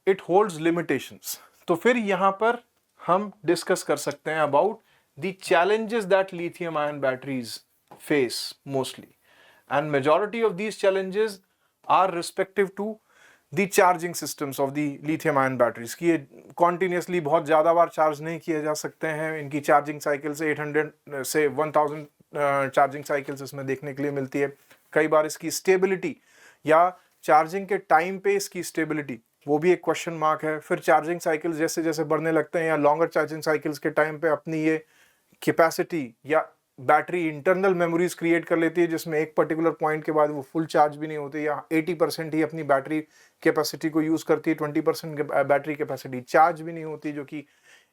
इट होल्ड्स लिमिटेशंस। तो फिर यहाँ पर हम डिस्कस कर सकते हैं about the challenges that lithium ion batteries face mostly, and majority of these challenges are respective to the charging systems of the lithium ion batteries की। ये कॉन्टिन्यूसली बहुत ज़्यादा बार चार्ज नहीं किए जा सकते हैं। इनकी चार्जिंग साइकिल्स 800 से 1000 चार्जिंग साइकिल्स इसमें देखने के लिए मिलती है। कई बार इसकी स्टेबिलिटी या चार्जिंग के टाइम पे इसकी स्टेबिलिटी, वो भी एक क्वेश्चन मार्क है। फिर चार्जिंग साइकिल्स जैसे जैसे बढ़ने लगते हैं या लॉन्गर चार्जिंग साइकिल्स के टाइम पे अपनी ये कैपेसिटी या बैटरी इंटरनल मेमोरीज क्रिएट कर लेती है, जिसमें एक पर्टिकुलर पॉइंट के बाद वो फुल चार्ज भी नहीं होती, या 80% ही अपनी बैटरी कैपेसिटी को यूज़ करती है, 20% बैटरी कैपेसिटी चार्ज भी नहीं होती, जो कि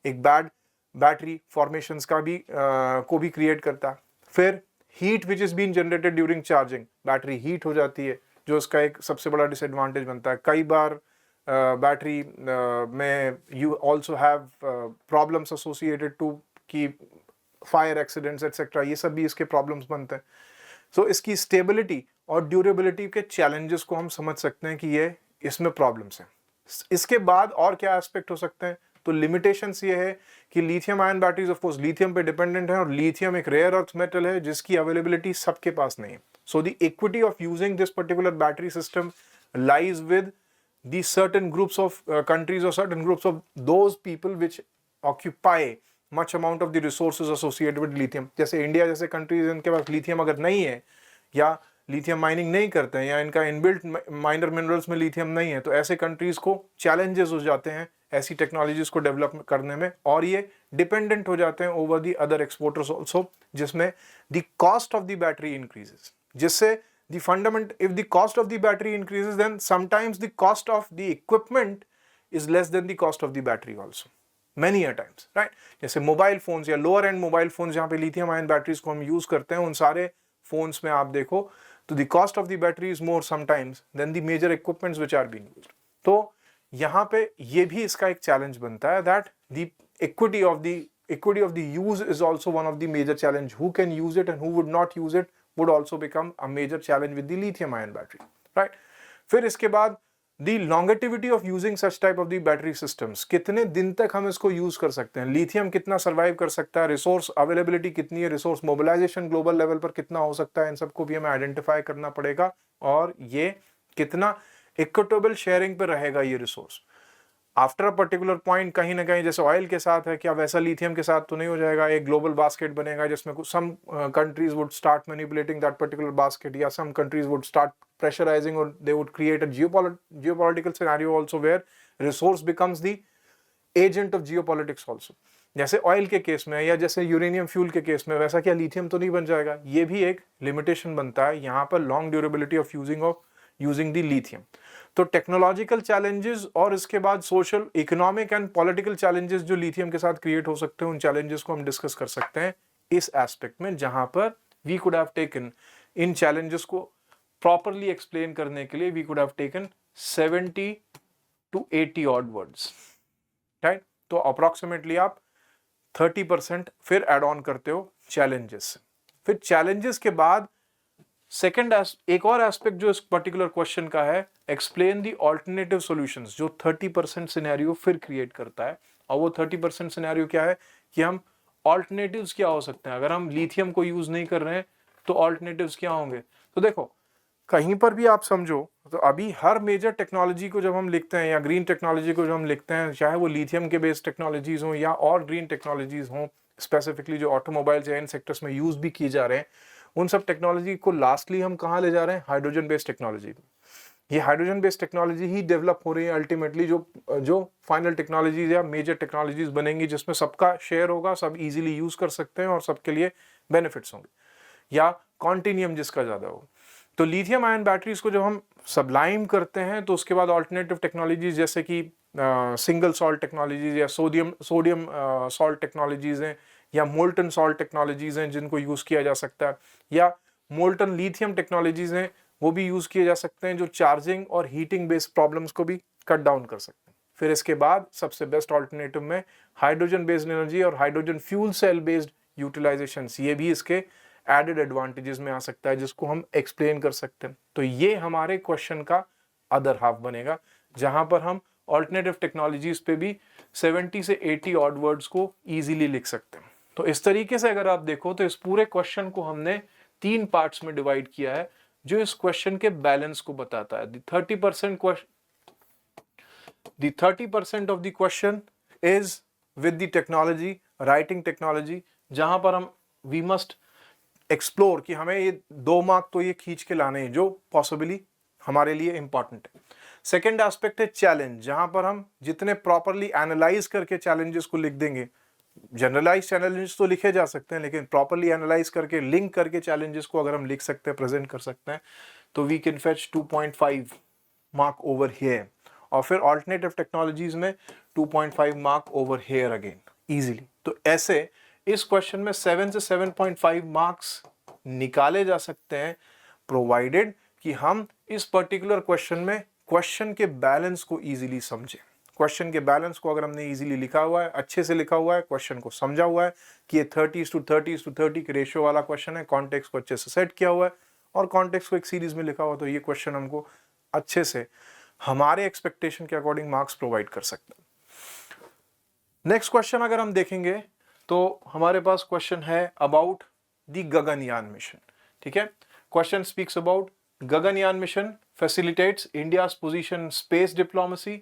एक बैड बैटरी फॉर्मेशंस का भी को भी क्रिएट करता है। फिर heat which is been generated during charging, battery heat हो जाती है, जो इसका एक सबसे बड़ा डिसएडवांटेज बनता है। कई बार बैटरी में you also have problems associated to कि फायर एक्सीडेंट्स एक्सेट्रा, ये सब भी इसके प्रॉब्लम्स बनते हैं। सो इसकी स्टेबिलिटी और ड्यूरेबिलिटी के चैलेंजेस को हम समझ सकते हैं कि ये इसमें प्रॉब्लम्स हैं। इसके बाद और क्या एस्पेक्ट हो सकते हैं, तो लिमिटेशंस ये है कि lithium ion batteries of course lithium पे डिपेंडेंट है, और लिथियम एक रेयर अर्थ मेटल है जिसकी अवेलेबिलिटी सबके पास नहीं है। So the equity of using this particular battery system lies with the certain groups of countries or certain groups of those people which occupy much amount of the resources associated with lithium। जैसे India जैसे countries, इनके पास lithium अगर नहीं है या lithium mining नहीं करते हैं या इनका इनबिल्ट माइनर मिनरल्स में लिथियम नहीं है, तो ऐसे कंट्रीज को चैलेंजेस हो जाते हैं ऐसी टेक्नोलॉजीज को डेवलप करने में, और ये डिपेंडेंट हो जाते हैं over the other exporters also, जिसमें the cost of the battery increases, जिससे the fundament, if the cost of the battery increases, then sometimes the cost of the equipment is less than the cost of the battery also, many a times, right? जैसे mobile phones या lower and mobile phones जहाँ पे lithium ion batteries को हम use करते हैं, उन सारे फोन्स में आप देखो तो the cost of the battery is more sometimes than the major equipments which are being used। तो यहाँ पे ये भी इसका एक चैलेंज बनता है that the equity of the use is also one of the major challenge। Who can use it and who would not use it would also become a major challenge with the lithium ion battery, right? फिर इसके बाद the longevity of using such type of the battery systems, कितने दिन तक हम इसको use कर सकते हैं, लिथियम कितना सर्वाइव कर सकता है, रिसोर्स अवेलेबिलिटी कितनी है, रिसोर्स मोबिलाइजेशन ग्लोबल लेवल पर कितना हो सकता है, इन सबको भी हमें आइडेंटिफाई करना पड़ेगा, और ये कितना इक्विटेबल शेयरिंग पर रहेगा ये resource. After a particular point कहीं ना कहीं जैसे ऑयल के साथ है, क्या वैसा लिथियम के साथ तो नहीं हो जाएगा, एक ग्लोबल बास्केट बनेगा जिसमें कुछ some countries would start manipulating that particular basket, या some countries would start pressurising, और they would create a geopolitical scenario also where resource becomes the agent of geopolitics also. जैसे ऑयल के case में या जैसे यूरेनियम फ्यूल के case में, वैसा क्या लिथियम तो नहीं बन जाएगा, ये भी एक लिमिटेशन बनता है यहाँ पर long durability of using the lithium. तो टेक्नोलॉजिकल चैलेंजेस और इसके बाद social, economic and political challenges जो लिथियम के साथ क्रिएट हो सकते हैं, उन चैलेंजेस को हम डिस्कस कर सकते हैं इस एस्पेक्ट में, जहां पर वी कुड हैव टेकन इन चैलेंजेस को प्रॉपरली एक्सप्लेन करने के लिए we could have taken 70 to 80 odd words, right? तो अप्रोक्सीमेटली आप 30% फिर एड ऑन करते हो चैलेंजेस से। फिर चैलेंजेस के बाद सेकेंड एक और एस्पेक्ट जो इस पर्टिकुलर क्वेश्चन का है, एक्सप्लेन दी ऑल्टरनेटिव सॉल्यूशंस, जो 30% सिनेरियो फिर क्रिएट करता है। और वो 30% सिनेरियो क्या है कि हम ऑल्टरनेटिव्स क्या हो सकते हैं, अगर हम लिथियम को यूज नहीं कर रहे हैं तो ऑल्टरनेटिव्स क्या होंगे। तो देखो कहीं पर भी आप समझो तो अभी हर मेजर टेक्नोलॉजी को जब हम लिखते हैं या ग्रीन टेक्नोलॉजी को जब हम लिखते हैं, चाहे वो लिथियम के बेस्ड टेक्नोलॉजीज हों या और ग्रीन टेक्नोलॉजीज हों, स्पेसिफिकली जो ऑटोमोबाइल्स या इन सेक्टर्स में यूज भी किए जा रहे हैं, उन सब टेक्नोलॉजी को लास्टली हम कहाँ ले जा रहे हैं, हाइड्रोजन बेस्ड टेक्नोलॉजी। ये हाइड्रोजन बेस्ड टेक्नोलॉजी ही डेवलप हो रही है अल्टीमेटली, जो फाइनल टेक्नोलॉजीज या मेजर टेक्नोलॉजीज बनेंगी जिसमें सबका शेयर होगा, सब इजीली यूज कर सकते हैं और सबके लिए बेनिफिट्स होंगे, या कॉन्टिन्यूम जिसका ज्यादा हो। तो लिथियम आयन बैटरीज को जब हम सब्लाइम करते हैं तो उसके बाद ऑल्टरनेटिव टेक्नोलॉजीज जैसे कि सिंगल सॉल्ट टेक्नोलॉजीज या सोडियम सॉल्ट टेक्नोलॉजीज हैं, या मोल्टन सॉल्ट टेक्नोलॉजीज हैं जिनको यूज किया जा सकता है, या मोल्टन लिथियम टेक्नोलॉजीज हैं वो भी यूज किए जा सकते हैं, जो चार्जिंग और हीटिंग बेस्ड प्रॉब्लम्स को भी कट डाउन कर सकते हैं। फिर इसके बाद सबसे बेस्ट ऑल्टरनेटिव में हाइड्रोजन बेस्ड एनर्जी और hydrogen fuel cell based utilization, ये भी इसके एडेड एडवांटेजेस में आ सकता है जिसको हम एक्सप्लेन कर सकते हैं। तो ये हमारे क्वेश्चन का अदर हाफ बनेगा, जहां पर हम ऑल्टरनेटिव टेक्नोलॉजीज पे भी 70 से 80 ऑड वर्ड्स को इजीली लिख सकते हैं। तो इस तरीके से अगर आप देखो तो इस पूरे क्वेश्चन को हमने 3 पार्ट्स में डिवाइड किया है, जो इस क्वेश्चन के बैलेंस को बताता है। The 30% of the question is with the technology, writing technology, जहां पर हम we must explore कि हमें ये 2 मार्क तो ये खींच के लाने हैं जो पॉसिबली हमारे लिए इंपॉर्टेंट है। सेकेंड एस्पेक्ट है चैलेंज, जहां पर हम जितने प्रॉपरली एनालाइज करके चैलेंजेस को लिख देंगे, जनरलाइज चैलेंजेस तो लिखे जा सकते हैं लेकिन प्रॉपरली एनालाइज करके लिंक करके चैलेंजेस को अगर हम लिख सकते हैं, प्रेजेंट कर सकते हैं, तो we can fetch 2.5 mark over here. और फिर ऑल्टरनेटिव टेक्नोलॉजीज में 2.5 mark over here again easily. तो ऐसे इस क्वेश्चन में 7 से 7.5 मार्क्स निकाले जा सकते हैं, प्रोवाइडेड कि हम इस पर्टिकुलर क्वेश्चन में क्वेश्चन के बैलेंस को इजीली समझें। क्वेश्चन के बैलेंस को अगर हमने इजीली लिखा हुआ है, अच्छे से लिखा हुआ है, क्वेश्चन को समझा हुआ है कि ये 30:30:30 के रेशियो वाला क्वेश्चन है, कॉन्टेक्स्ट को अच्छे से सेट किया हुआ है और कॉन्टेक्स्ट को एक सीरीज में लिखा हुआ, तो ये क्वेश्चन हमको अच्छे से हमारे एक्सपेक्टेशन के अकॉर्डिंग मार्क्स प्रोवाइड कर सकता है। नेक्स्ट क्वेश्चन अगर हम देखेंगे तो हमारे पास क्वेश्चन है अबाउट द गगनयान मिशन। ठीक है, question speaks about Gaganyaan mission facilitates India's position space diplomacy,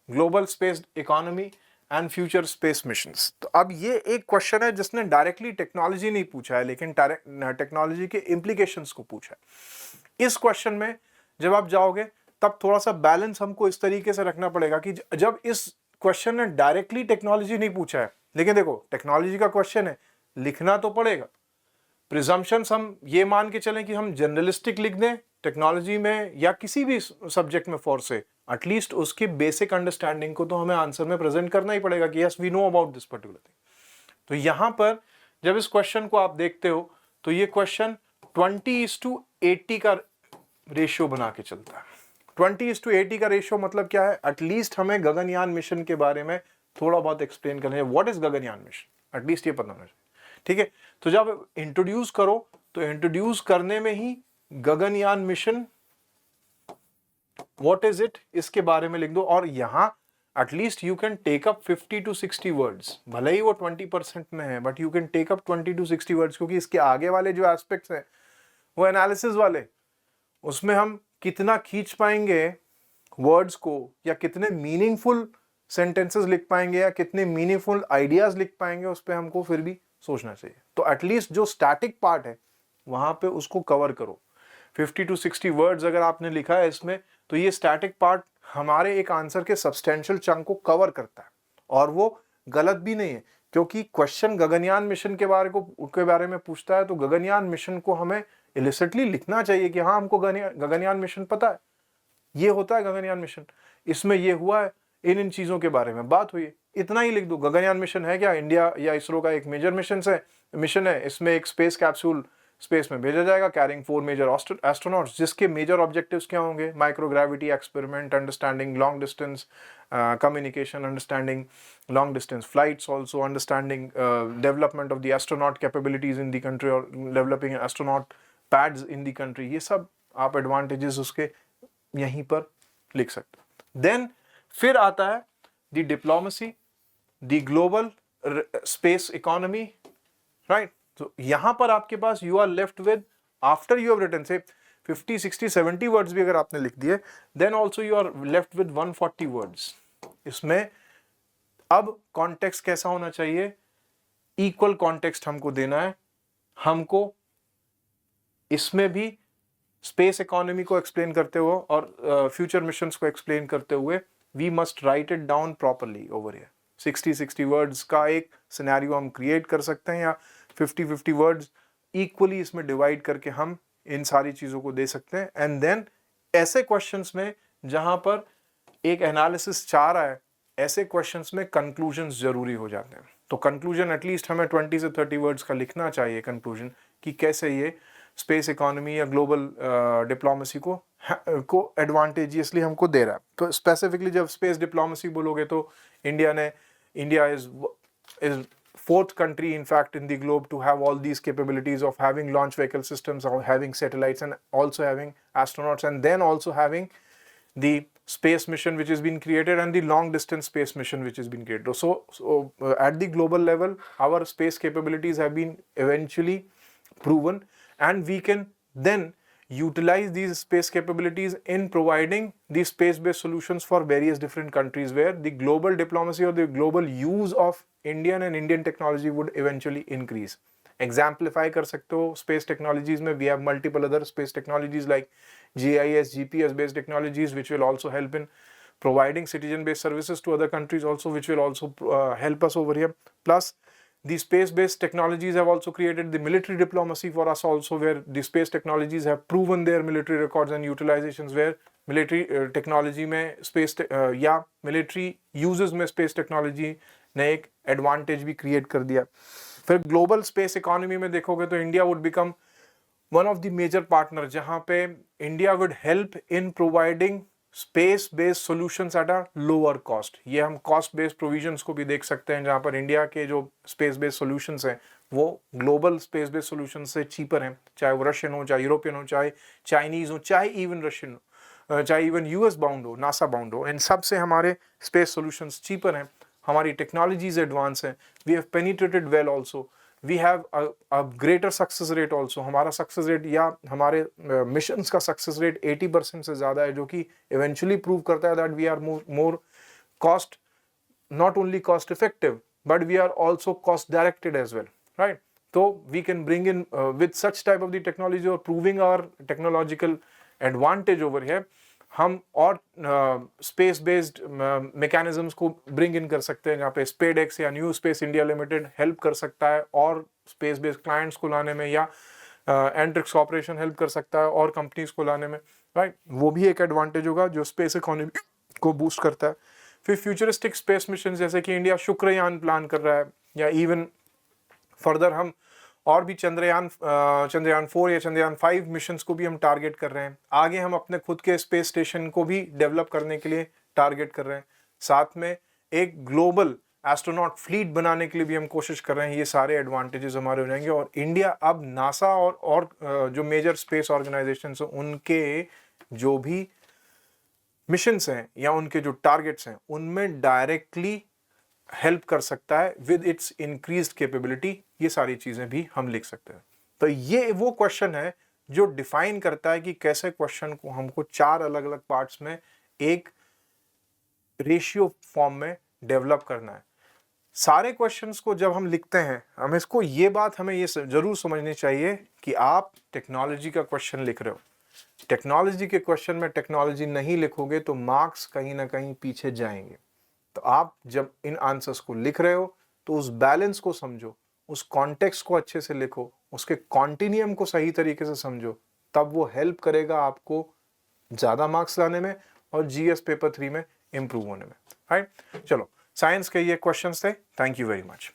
global space economy and future space missions. तो अब ये एक क्वेश्चन है जिसने डायरेक्टली टेक्नोलॉजी नहीं पूछा है, लेकिन टेक्नोलॉजी के इम्प्लीकेशंस को पूछा है। इस क्वेश्चन में जब आप जाओगे तब थोड़ा सा बैलेंस हमको इस तरीके से रखना पड़ेगा कि जब इस क्वेश्चन ने डायरेक्टली टेक्नोलॉजी नहीं पूछा है, लेकिन देखो टेक्नोलॉजी का क्वेश्चन है, लिखना तो पड़ेगा। प्रिजम्पशंस हम ये मान के चलें कि हम जनरलिस्टिक लिख दें टेक्नोलॉजी में या किसी भी सब्जेक्ट में फॉर से, एटलीस्ट उसकी बेसिक अंडरस्टैंडिंग को तो हमें आंसर में प्रेजेंट करना ही पड़ेगा कि yes we know about this particular thing. तो यहां पर जब इस क्वेश्चन को आप देखते हो तो ये क्वेश्चन 20:80 का रेशियो बना के चलता है। 20:80 का रेशियो मतलब क्या है, एटलीस्ट हमें गगनयान मिशन के बारे में थोड़ा बहुत एक्सप्लेन करना है। What is Gaganyaan mission, at least ये पता होना चाहिए। ठीक है, तो जब इंट्रोड्यूस करो तो इंट्रोड्यूस करने में ही Gaganyaan mission what is it इसके बारे में लिख दो, और यहां at least you can take up 50 to 60 words. भले ही वो 20% में है but you can take up 20 to 60 words, क्योंकि इसके आगे वाले जो एस्पेक्ट्स हैं वो एनालिसिस वाले, उसमें हम कितना खींच पाएंगे वर्ड्स को या कितने मीनिंगफुल सेंटेंसेस लिख पाएंगे या कितने मीनिंगफुल आइडियाज लिख पाएंगे, उस पर हमको फिर भी सोचना चाहिए। तो एटलीस्ट जो स्टैटिक पार्ट है वहां पे उसको कवर करो। 50 to 60 वर्ड्स अगर आपने लिखा है इसमें, तो ये स्टैटिक पार्ट हमारे एक आंसर के सब्सटेंशियल चंक को कवर करता है, और वो गलत भी नहीं है, क्योंकि क्वेश्चन गगनयान मिशन के बारे में पूछता है, तो गगनयान मिशन को हमें इलिसिटली लिखना चाहिए कि हाँ हमको गगनयान मिशन पता है, ये होता है गगनयान मिशन, इसमें ये हुआ है, इन चीजों के बारे में बात हुई है, इतना ही लिख दो। गगनयान मिशन है क्या, इंडिया या इसरो का एक मेजर मिशन है, इसमें एक स्पेस कैप्सूल स्पेस में भेजा जाएगा कैरिंग 4 मेजर एस्ट्रोनॉट्स, जिसके मेजर ऑब्जेक्टिव्स क्या होंगे, microgravity experiment, understanding long distance communication, understanding long distance flights, also understanding development of the astronaut capabilities in the country or developing astronaut pads in the country, ये सब आप advantages उसके यहीं पर लिख सकते हो। Then फिर आता है the diplomacy, the global space economy, right? तो यहाँ पर आपके पास you are left with, after you have written say 50, 60, 70 words भी अगर आपने लिख दिए, then also you are left with 140 words. इसमें अब कॉन्टेक्स्ट कैसा होना चाहिए, इक्वल कॉन्टेक्स्ट हमको देना है। हमको इसमें भी स्पेस इकोनॉमी को एक्सप्लेन करते हुए और फ्यूचर मिशंस को एक्सप्लेन करते हुए we must write it down properly over here. 60 words का एक सिनेरियो हम क्रिएट कर सकते हैं, या 50 वर्ड्स इक्वली इसमें डिवाइड करके हम इन सारी चीजों को दे सकते हैं। एंड देन ऐसे क्वेश्चंस में जहां पर एक एनालिसिस चाह रहा है, ऐसे क्वेश्चंस में कंक्लूजन्स जरूरी हो जाते हैं। तो कंक्लूजन एटलीस्ट हमें 20 से 30 वर्ड्स का लिखना चाहिए कंक्लूजन, कि कैसे ये स्पेस इकोनॉमी या ग्लोबल डिप्लोमेसी को एडवांटेजियसली हमको दे रहा है। तो स्पेसिफिकली जब स्पेस डिप्लोमेसी बोलोगे तो India is fourth country in fact in the globe to have all these capabilities of having launch vehicle systems, of having satellites, and also having astronauts, and then also having the space mission which has been created and the long distance space mission which has been created. So at the global level our space capabilities have been eventually proven, and we can then utilize these space capabilities in providing these space-based solutions for various different countries, where the global diplomacy or the global use of Indian technology would eventually increase. Exemplify कर सकते हो space technologies में, we have multiple other space technologies like GIS, GPS based technologies which will also help in providing citizen-based services to other countries also, which will also help us over here. Plus the space-based technologies have also created the military diplomacy for us also, where the space technologies have proven their military records and utilizations, where military technology में space या military uses में space technology ने एक advantage भी create कर दिया। फिर global space economy में देखोगे तो India would become one of the major partner, जहाँ पे India would help in providing space-based solutions at a lower cost. ये हम cost-based provisions को भी देख सकते हैं, जहाँ पर इंडिया के जो space-based solutions हैं वो global space-based solutions से cheaper हैं, चाहे वो रशियन हो, चाहे यूरोपियन हो, चाहे चाइनीज हो, चाहे इवन रशियन हो, चाहे इवन यूएस बाउंड हो, नासा बाउंड हो, इन सब से हमारे स्पेस सॉल्यूशंस चीपर हैं, हमारी टेक्नोलॉजीज एडवांस हैं, we have penetrated well also, we have a greater success rate also. हमारा सक्सेस रेट या हमारे मिशंस का सक्सेस रेट 80% से ज़्यादा है, जो कि इवेंचुअली प्रूव करता है that we are more cost, not only cost effective, but we are also cost directed as well, right? So we can bring in with such type of the technology or proving our technological advantage over here, हम और space based mechanisms को bring in कर सकते हैं, जहाँ पे स्पेडेक्स या new space India limited help कर सकता है और स्पेस बेस्ड क्लाइंट्स को लाने में, या एंट्रिक्स कॉर्पोरेशन हेल्प कर सकता है और कंपनीज को लाने में, राइट? वो भी एक एडवांटेज होगा जो स्पेस इकोनॉमी को बूस्ट करता है. फिर फ्यूचरिस्टिक स्पेस मिशन, जैसे कि इंडिया शुक्रयान प्लान कर रहा है, या इवन फर्दर हम और भी चंद्रयान 4 या चंद्रयान 5 मिशंस को भी हम टारगेट कर रहे हैं. आगे हम अपने खुद के स्पेस स्टेशन को भी डेवलप करने के लिए टारगेट कर रहे हैं. साथ में एक ग्लोबल एस्ट्रोनॉट फ्लीट बनाने के लिए भी हम कोशिश कर रहे हैं. ये सारे एडवांटेजेस हमारे हो जाएंगे और इंडिया अब नासा और जो मेजर स्पेस ऑर्गेनाइजेशंस हैं उनके जो भी मिशंस हैं या उनके जो टारगेट्स हैं उनमें डायरेक्टली हेल्प कर सकता है विद इट्स इंक्रीज्ड कैपेबिलिटी. ये सारी चीजें भी हम लिख सकते हैं. तो ये वो क्वेश्चन है जो डिफाइन करता है कि कैसे क्वेश्चन को हमको 4 अलग अलग पार्ट्स में एक रेशियो फॉर्म में डेवलप करना है. सारे क्वेश्चंस को जब हम लिखते हैं, हम इसको ये बात हमें ये जरूर समझनी चाहिए कि आप टेक्नोलॉजी का क्वेश्चन लिख रहे हो. टेक्नोलॉजी के क्वेश्चन में टेक्नोलॉजी नहीं लिखोगे तो मार्क्स कहीं ना कहीं पीछे जाएंगे. तो आप जब इन आंसर्स को लिख रहे हो तो उस बैलेंस को समझो, उस कॉन्टेक्स्ट को अच्छे से लिखो, उसके कॉन्टिन्यूम को सही तरीके से समझो, तब वो हेल्प करेगा आपको ज़्यादा मार्क्स लाने में और जीएस पेपर 3 में इम्प्रूव होने में, राइट? चलो, साइंस के ये क्वेश्चंस थे. Thank you very much.